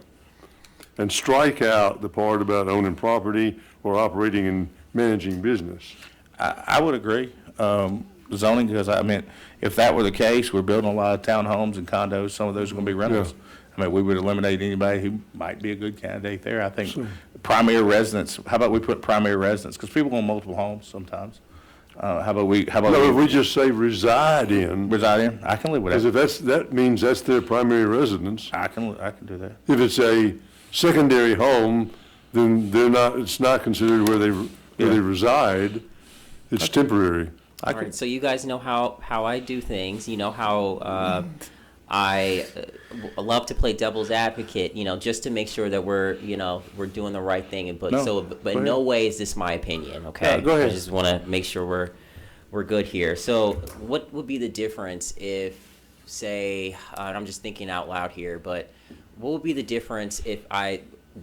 And strike out the part about owning property or operating and managing business. I would agree. Zoning, because if that were the case, we're building a lot of townhomes and condos. Some of those are going to be rentals. I mean, we would eliminate anybody who might be a good candidate there. I think primary residence, how about we put primary residence? Because people own multiple homes sometimes. How about we No, if we just say reside in, reside in? I can live with because if that. that means that's their primary residence. I can do that. If it's a secondary home, then it's not considered where they reside. It's temporary. All right, so you guys know how I do things. You know how I love to play devil's advocate. Just to make sure that we're doing the right thing. But in no way is this my opinion. Okay, go ahead. I just want to make sure we're good here. So, what would be the difference if, say, and I'm just thinking out loud here, but what would be the difference if I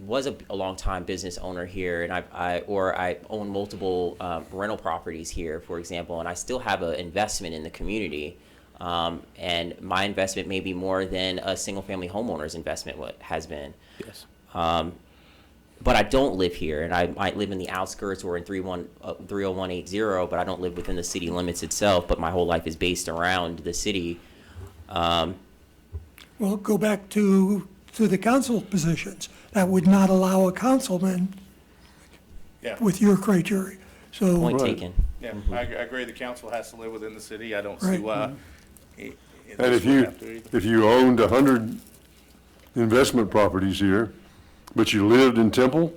was a long-time business owner here, and I own multiple rental properties here, for example, and I still have an investment in the community, and my investment may be more than a single-family homeowner's investment has been. Yes. But I don't live here, and I might live in the outskirts or in 30180, but I don't live within the city limits itself, but my whole life is based around the city. Well, go back to the council positions. That would not allow a councilman Yeah. with your criteria. So, Point Right. taken. Yeah, I agree. The council has to live within the city. I don't see Right. why. And this wouldn't have to either. if you owned 100 investment properties here, but you lived in Temple,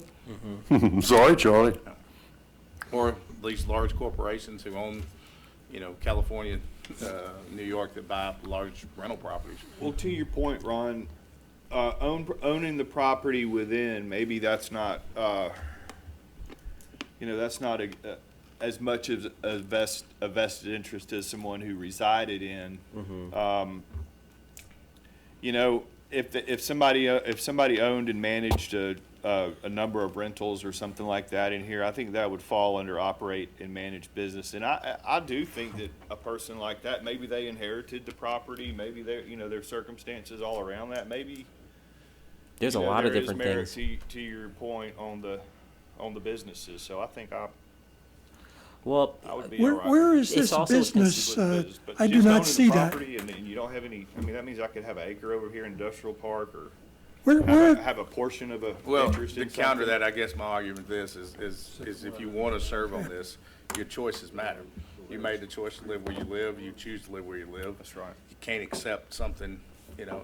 sorry, Charlie. Or these large corporations who own, California, New York, that buy up large rental properties. Well, to your point, Ron, owning the property within, maybe that's not, that's not as much of a vested interest as someone who resided in. If somebody owned and managed a number of rentals or something like that in here, I think that would fall under operate and manage business. And I do think that a person like that, maybe they inherited the property, maybe their circumstances all around that, maybe. There's a lot of different there is things. merit to your point on the businesses. So I think Well, I would be where, all right. where is It's this also business? But I do just not owning see the that. property And you don't have any, that means I could have an acre over here in industrial park or Where, have a portion of a Well, interest to in counter something. that, I guess my argument is if you want to serve on this, your choices matter. You made the choice to live where you live, you choose to live where you live. That's right. You can't accept something,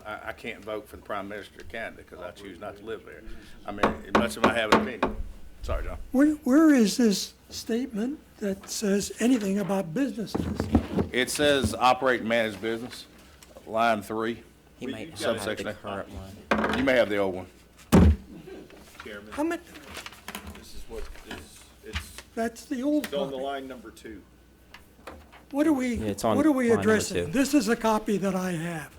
I can't vote for the Prime Minister of Canada because I choose not to live there. I mean, much of I have an opinion. Sorry, John. where is this statement that says anything about businesses? It says operate and manage business, line 3. he might have the Subsection A. current one. You may have the old one. Chairman, How much, this is what it's that's the old on the copy. line number 2. What are we, Yeah, it's on what are we line number addressing? 2. This is a copy that I have.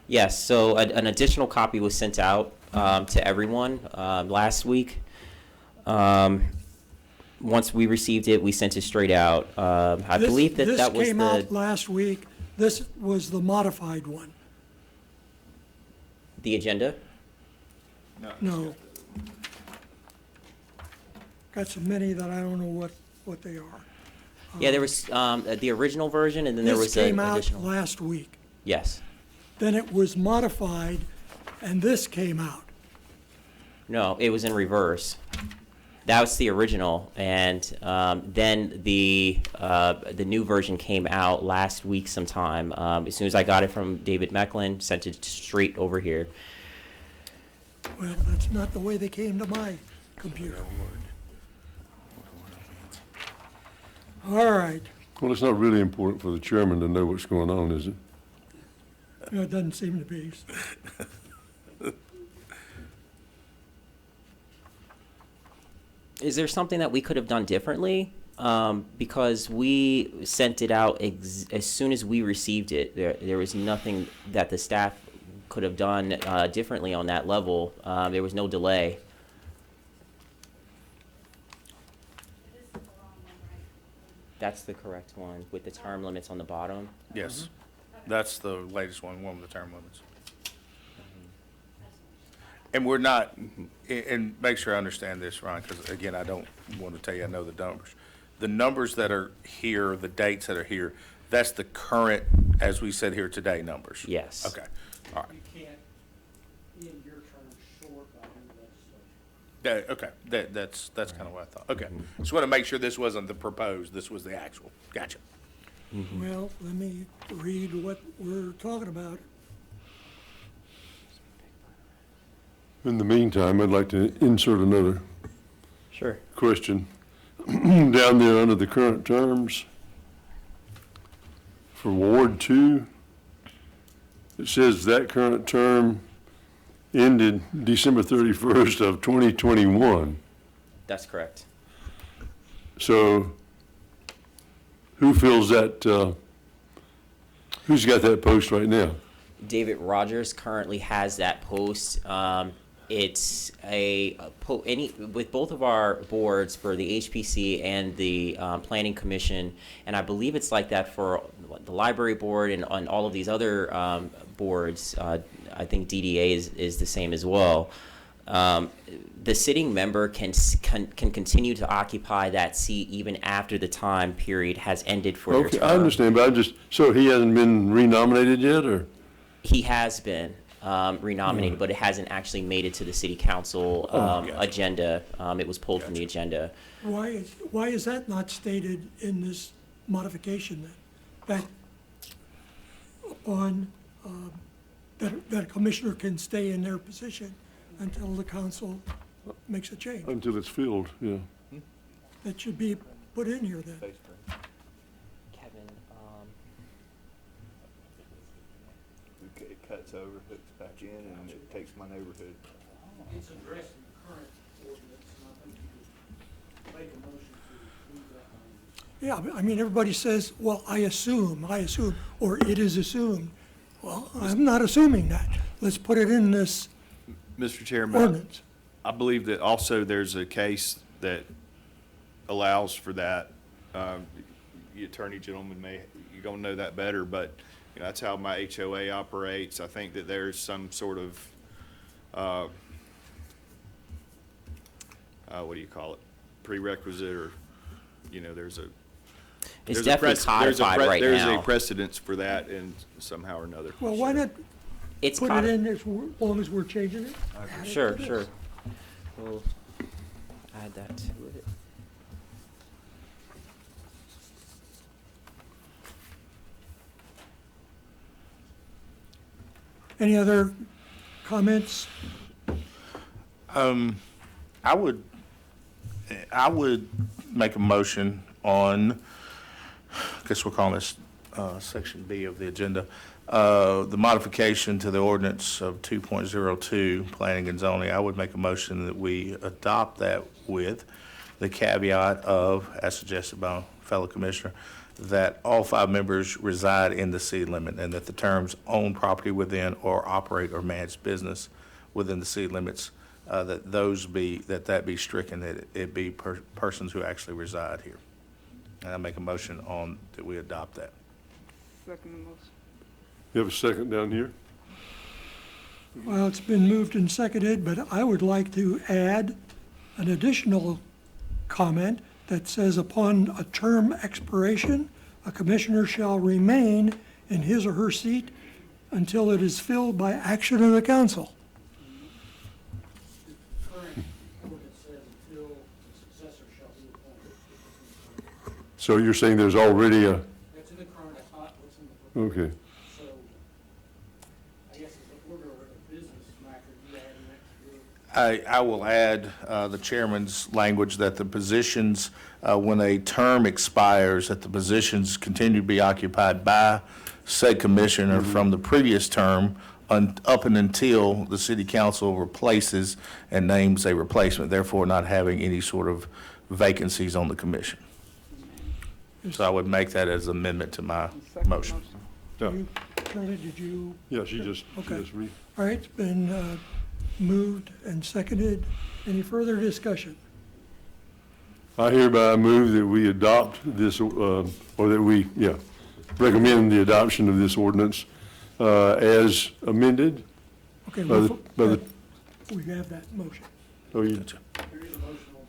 Yes, so an additional copy was sent out to everyone last week. Once we received it, we sent it straight out. I believe that was This came out last week. This was the modified one. the agenda. No. Got so many that I don't know what they are. Yeah, there was the original version, and then there was This an came out additional. last week. Yes. Then it was modified, and this came out. No, it was in reverse. That was the original, and then the new version came out last week sometime. As soon as I got it from David Mecklin, sent it straight over here. Well, that's not the way they came to my computer. All right. Well, it's not really important for the chairman to know what's going on, is it? No, it doesn't seem to be. Is there something that we could have done differently? Because we sent it out as soon as we received it. There was nothing that the staff could have done differently on that level. There was no delay. That's the correct one with the term limits on the bottom. Yes. That's the latest one with the term limits. And we're not, and make sure I understand this, Ron, because again, I don't want to tell you I know the numbers. The numbers that are here, the dates that are here, that's the current, as we said here today, numbers. Yes. Okay, all right. You can't end your term short by new legislation. Okay, that's kind of what I thought. Okay, just want to make sure this wasn't the proposed, this was the actual. Gotcha. Well, let me read what we're talking about. In the meantime, I'd like to insert another Sure. question. Down there under the current terms, for Ward 2, it says that current term ended December 31st of 2021. That's correct. So who fills that, who's got that post right now? David Rogers currently has that post. It's with both of our boards for the HPC and the Planning Commission, and I believe it's like that for the Library Board and on all of these other boards. I think DDA is the same as well. The sitting member can continue to occupy that seat even after the time period has ended for their Okay, term. I understand, but so he hasn't been renominated yet, or? He has been renominated, but it hasn't actually made it to the city council gotcha. agenda. It was pulled from the agenda. Why is that not stated in this modification then? That upon, that a commissioner can stay in their position until the council makes a change? Until it's filled, yeah. That should be put in here then. Kevin, It cuts over, hooks back in, and it takes my neighborhood. It's addressed in the current ordinance, and I think you could make a motion to leave that language. Yeah, I mean, everybody says, well, I assume, or it is assumed. Well, I'm not assuming that. Let's put it in this Mr. Chairman, ordinance. I believe that also there's a case that allows for that. The attorney gentleman you're gonna know that better, but, you know, that's how my HOA operates. I think that there's some sort of, what do you call it? Prerequisite, or, you know, it's there's a definitely codified right There's a now. precedence for that in somehow or another. Well, why not It's put it in as long as we're changing it? Add it Sure, to this. sure. We'll add that to it. Any other comments? I would make a motion on, I guess we'll call this section B of the agenda, the modification to the ordinance of 2.02, planning and zoning. I would make a motion that we adopt that with the caveat of, as suggested by a fellow commissioner, that all 5 members reside in the city limit, and that the terms own property within or operate or manage business within the city limits, that be stricken, that it be persons who actually reside here. And I make a motion on that we adopt that. Second the motion. You have a second down here? Well, it's been moved and seconded, but I would like to add an additional comment that says upon a term expiration, a commissioner shall remain in his or her seat until it is filled by action of the council. The current ordinance says until the successor shall be appointed. So you're saying there's already a, That's in the current, that's not what's in the proposed. okay. So, I guess as an order of a business matter, you add that to your I will add the chairman's language that the positions, when a term expires, that the positions continue to be occupied by said commissioner from the previous term up and until the city council replaces and names a replacement, therefore not having any sort of vacancies on the commission. So I would make that as amendment to my Second motion. Yeah, Charlie, did you? yeah, she just Okay. read. All right, it's been moved and seconded. Any further discussion? I hereby move that we adopt this, or that we, recommend the adoption of this ordinance as amended Okay, by the, we have that motion. oh, you, There is a motion on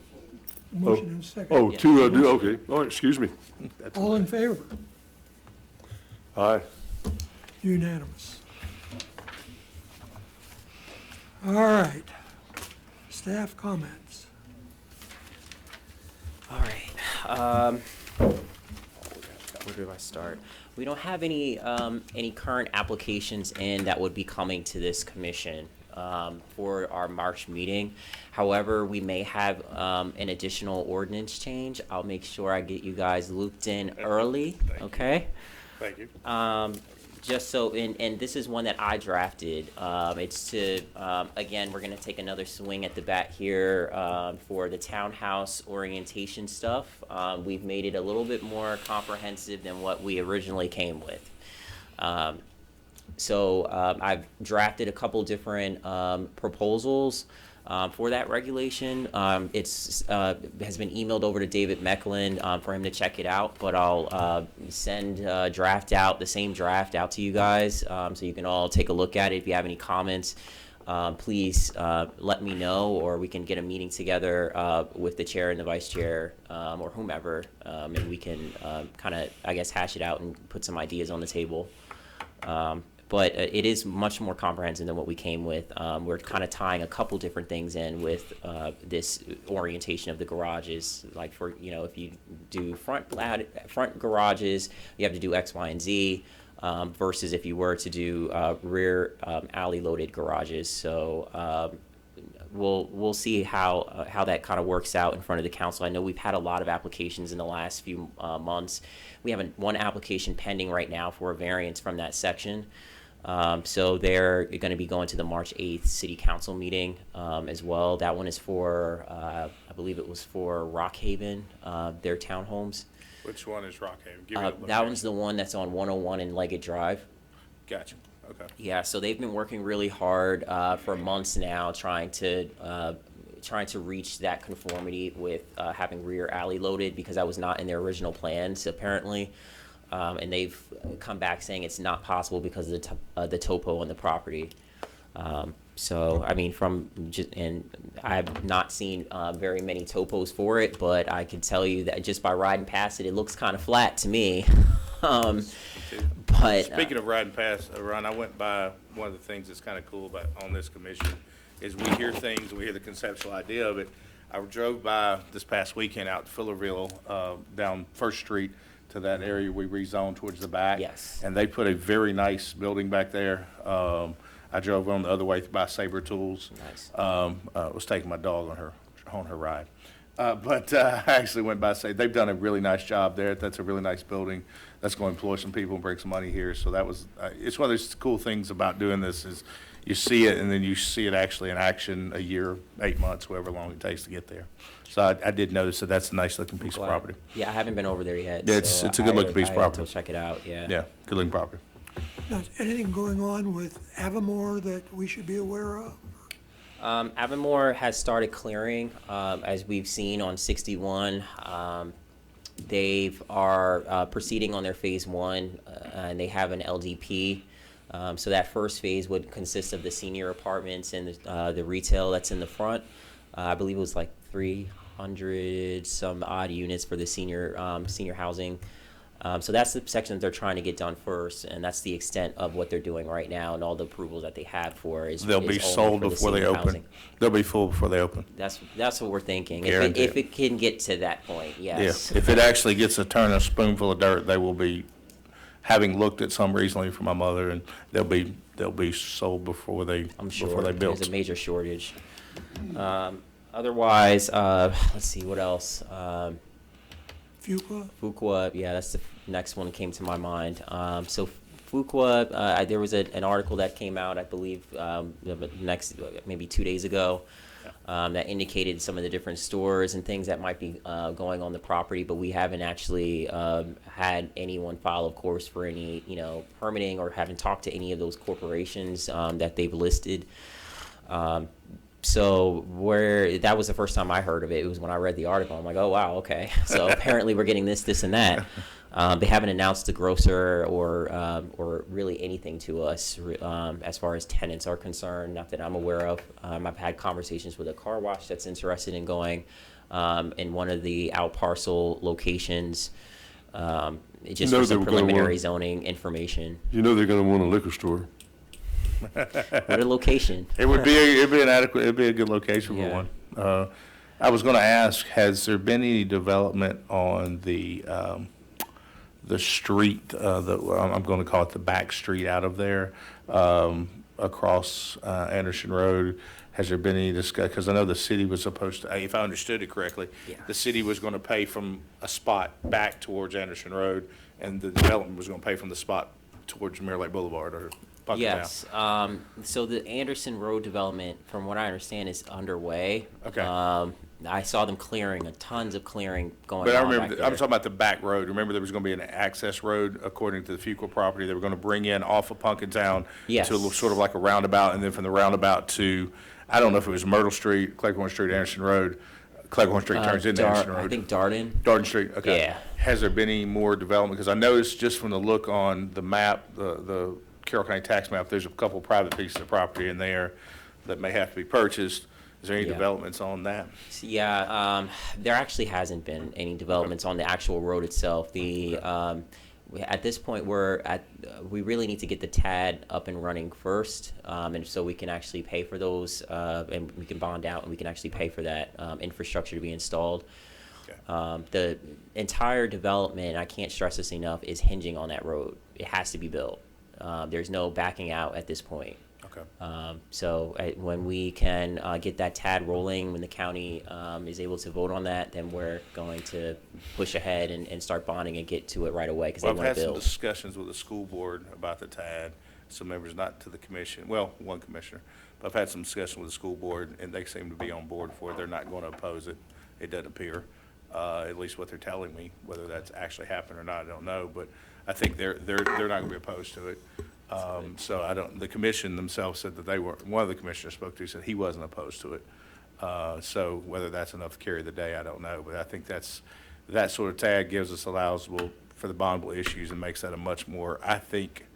the floor. Motion and second. oh, okay, all right, excuse me. All in favor? Aye. Unanimous. All right. Staff comments. All right. Where do I start? We don't have any current applications in that would be coming to this commission for our March meeting. However, we may have an additional ordinance change. I'll make sure I get you guys looped in early. Thank you. Okay. Thank you. Just so, and this is one that I drafted. It's to, again, we're gonna take another swing at the bat here for the townhouse orientation stuff. We've made it a little bit more comprehensive than what we originally came with. So I've drafted a couple different proposals for that regulation. It's has been emailed over to David Mecklin for him to check it out, but I'll send the same draft out to you guys so you can all take a look at it. If you have any comments, please let me know, or we can get a meeting together with the chair and the vice chair or whomever, and we can kind of, I guess, hash it out and put some ideas on the table. But it is much more comprehensive than what we came with. We're kind of tying a couple different things in with this orientation of the garages. Like for, if you do front garages, you have to do X, Y, and Z, versus if you were to do rear alley loaded garages. So we'll see how that kind of works out in front of the council. I know we've had a lot of applications in the last few months. We have one application pending right now for a variance from that section. So they're going to be going to the March 8th City Council meeting as well. That one is for, I believe it was for Rockhaven, their townhomes. Which one is Rockhaven? Give me the That one's the one that's on 101 and Leggett Drive. Gotcha. Okay. Yeah, so they've been working really hard for months now trying to reach that conformity with having rear alley loaded, because that was not in their original plans apparently. And they've come back saying it's not possible because of the topo on the property. So, I mean, and I've not seen very many topos for it, but I can tell you that just by riding past it, it looks kind of flat to me. But Speaking of riding past, Ron, I went by, one of the things that's kind of cool about on this commission is we hear things, we hear the conceptual idea of it. I drove by this past weekend out to Fullerville, down First Street to that area we rezoned towards the back. Yes. And they put a very nice building back there. I drove on the other way by Saber Tools. Nice. Was taking my dog on her ride. But I actually went by they've done a really nice job there. That's a really nice building. That's going to employ some people and bring some money here. So that was, it's one of those cool things about doing this is you see it and then you see it actually in action a year, 8 months, however long it takes to get there. So I did notice that that's a nice looking piece of property. Yeah, I haven't been over there yet. Yeah, so it's a good looking piece of I have property. to check it out, yeah. Yeah, good looking property. Now, is anything going on with Avamore that we should be aware of? Avamore has started clearing, as we've seen on 61. They are proceeding on their phase 1, and they have an LDP. So that first phase would consist of the senior apartments and the retail that's in the front. I believe it was like 300 some odd units for the senior housing. So that's the section that they're trying to get done first, and that's the extent of what they're doing right now, and all the approvals that they have for They'll be only sold for the before they senior open. housing. They'll be full before they open. That's what we're thinking. Guaranteed. If it can get to that point, yes. Yeah, if it actually gets a turn a spoonful of dirt, they will be, having looked at some recently for my mother, and they'll be sold before they, I'm sure before they built. there's a major shortage. Otherwise, let's see what else. Fuqua, yeah, that's the next one that came to my mind. So Fuqua, there was an article that came out, I believe, maybe 2 days ago, that indicated some of the different stores and things that might be going on the property, but we haven't actually had anyone file, of course, for any permitting, or haven't talked to any of those corporations that they've listed. So that was the first time I heard of it. It was when I read the article. I'm like, oh wow, okay. So apparently we're getting this, and that. They haven't announced the grocer or really anything to us as far as tenants are concerned. Not that I'm aware of. I've had conversations with a car wash that's interested in going in one of the out parcel locations. Just for some preliminary zoning information. You know they're gonna want a liquor store. What a location. It'd be an adequate, it'd be a good location for Yeah. one. I was gonna ask, has there been any development on the street, I'm gonna call it the back street out of there, across, Anderson Road? Has there been any discuss, because I know the city was supposed to, if I understood it correctly, Yeah. the city was gonna pay from a spot back towards Anderson Road, and the development was gonna pay from the spot towards Mirror Lake Boulevard or Bucktown. Yes, so the Anderson Road development, from what I understand, is underway. Okay. I saw them clearing, tons of clearing going But I on back remember, there. I'm talking about the back road. Remember, there was gonna be an access road according to the Fuqua property. They were gonna bring in off of Punkintown Yes. to a little, sort of like a roundabout, and then from the roundabout to, I don't know if it was Myrtle Street, Cleghorn Street, Anderson Road. Cleghorn Street turns into Anderson Road. I think Darden. Darden Street, okay. Yeah. Has there been any more development? Because I noticed just from the look on the map, the Carroll County tax map, there's a couple private pieces of property in there that may have to be purchased. Is there any Yeah. developments on that? Yeah, there actually hasn't been any developments on the actual road itself. At this point, we really need to get the TAD up and running first, and so we can actually pay for those, and we can bond out, and we can actually pay for that infrastructure to be installed. Okay. The entire development, I can't stress this enough, is hinging on that road. It has to be built. There's no backing out at this point. Okay. So when we can get that TAD rolling, when the county is able to vote on that, then we're going to push ahead and start bonding and get to it right away because Well, they I've want had to some build. discussions with the school board about the TAD, some members not to the commission, well, one commissioner, but I've had some discussion with the school board, and they seem to be on board for it. They're not going to oppose it, it doesn't appear, at least what they're telling me. Whether that's actually happened or not, I don't know, but I think they're not going to be opposed to it. So the commission themselves said that they were, one of the commissioners spoke to said he wasn't opposed to it. So whether that's enough to carry the day, I don't know, but I think that sort of tag allows for the bondable issues and makes that a much more, I think,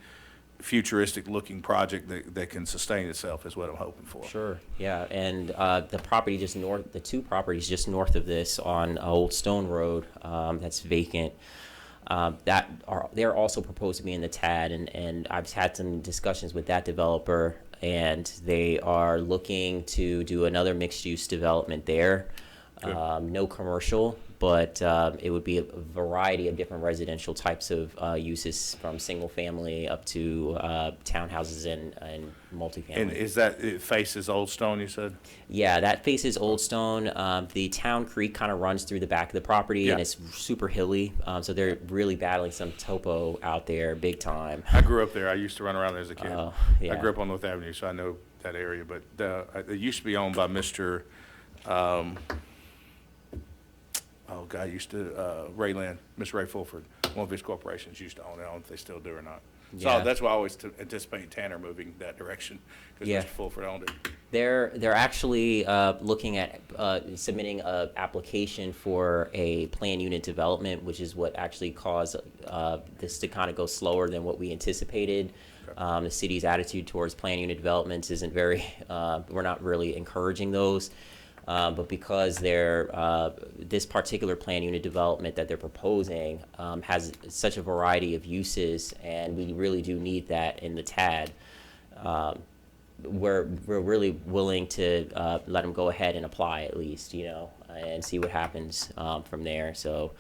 futuristic-looking project that can sustain itself is what I'm hoping for. Sure, yeah, and the property just north, the two properties just north of this on Old Stone Road, that's vacant. They're also proposed to be in the TAD, and I've had some discussions with that developer, and they are looking to do another mixed-use development there. Good. No commercial, but it would be a variety of different residential types of uses, from single-family up to townhouses and multifamily. And it faces Old Stone, you said? Yeah, that faces Old Stone. The town creek kind of runs through the back of the property, and Yeah. it's super hilly. So they're really battling some topo out there, big time. I grew up there. I used to run around there as a kid. Oh, I yeah. grew up on North Avenue, so I know that area, but it used to be owned by Mr. Oh, God, Mr. Ray Fulford, one of his corporations used to own it. I don't know if they still do or not. So Yeah. that's why I always anticipate Tanner moving that direction, because Yeah. Mr. Fulford owned it. They're actually looking at submitting an application for a plan unit development, which is what actually caused this to kind of go slower than what we anticipated. Okay. The city's attitude towards plan unit developments isn't very, we're not really encouraging those. But because this particular plan unit development that they're proposing has such a variety of uses, and we really do need that in the TAD, we're really willing to let them go ahead and apply at least, and see what happens from there. So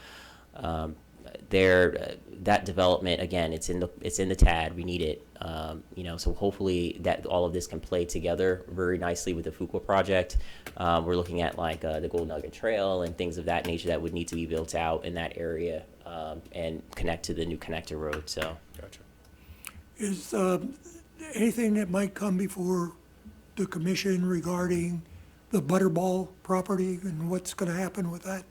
that development, again, it's in the TAD. We need it. So hopefully that all of this can play together very nicely with the Fuqua project. We're looking at like the Gold Nugget Trail and things of that nature that would need to be built out in that area and connect to the new connector road. So Gotcha. Is anything that might come before the commission regarding the Butterball property and what's going to happen with that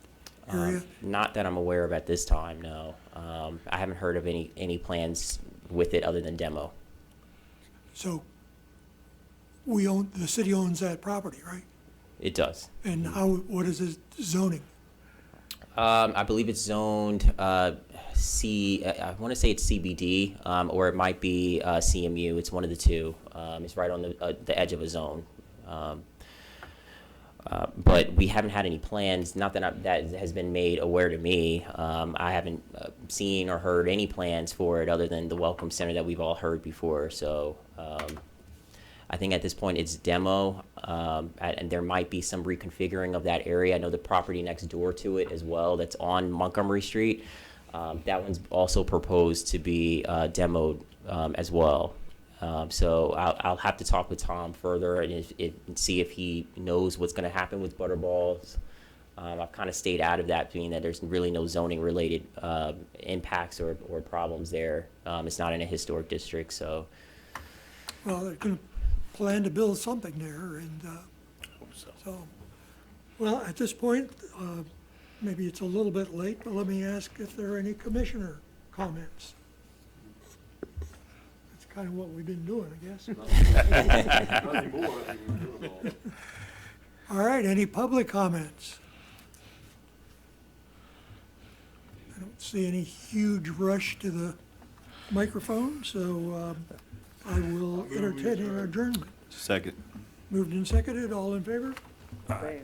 area? not that I'm aware of at this time. No, I haven't heard of any plans with it other than demo. So the city owns that property, right? It does. And what is its zoning? I believe it's zoned I want to say it's CBD, or it might be CMU. It's one of the two. It's right on the edge of a zone. But we haven't had any plans, not that has been made aware to me. I haven't seen or heard any plans for it other than the Welcome Center that we've all heard before. So I think at this point it's demo, and there might be some reconfiguring of that area. I know the property next door to it as well, that's on Montgomery Street. That one's also proposed to be demoed as well. So I'll have to talk with Tom further and see if he knows what's going to happen with Butterballs. I've kind of stayed out of that, being that there's really no zoning related impacts or problems there. It's not in a historic district, so. Well, they're gonna plan to build something there, and, so, well, at this point, maybe it's a little bit late, but let me ask if there are any commissioner comments. That's kind of what we've been doing, I guess. Nothing more, I think we're doing all. All right, any public comments? I don't see any huge rush to the microphone, so I will entertain an adjournment. Second. Moved and seconded, all in favor? Aye.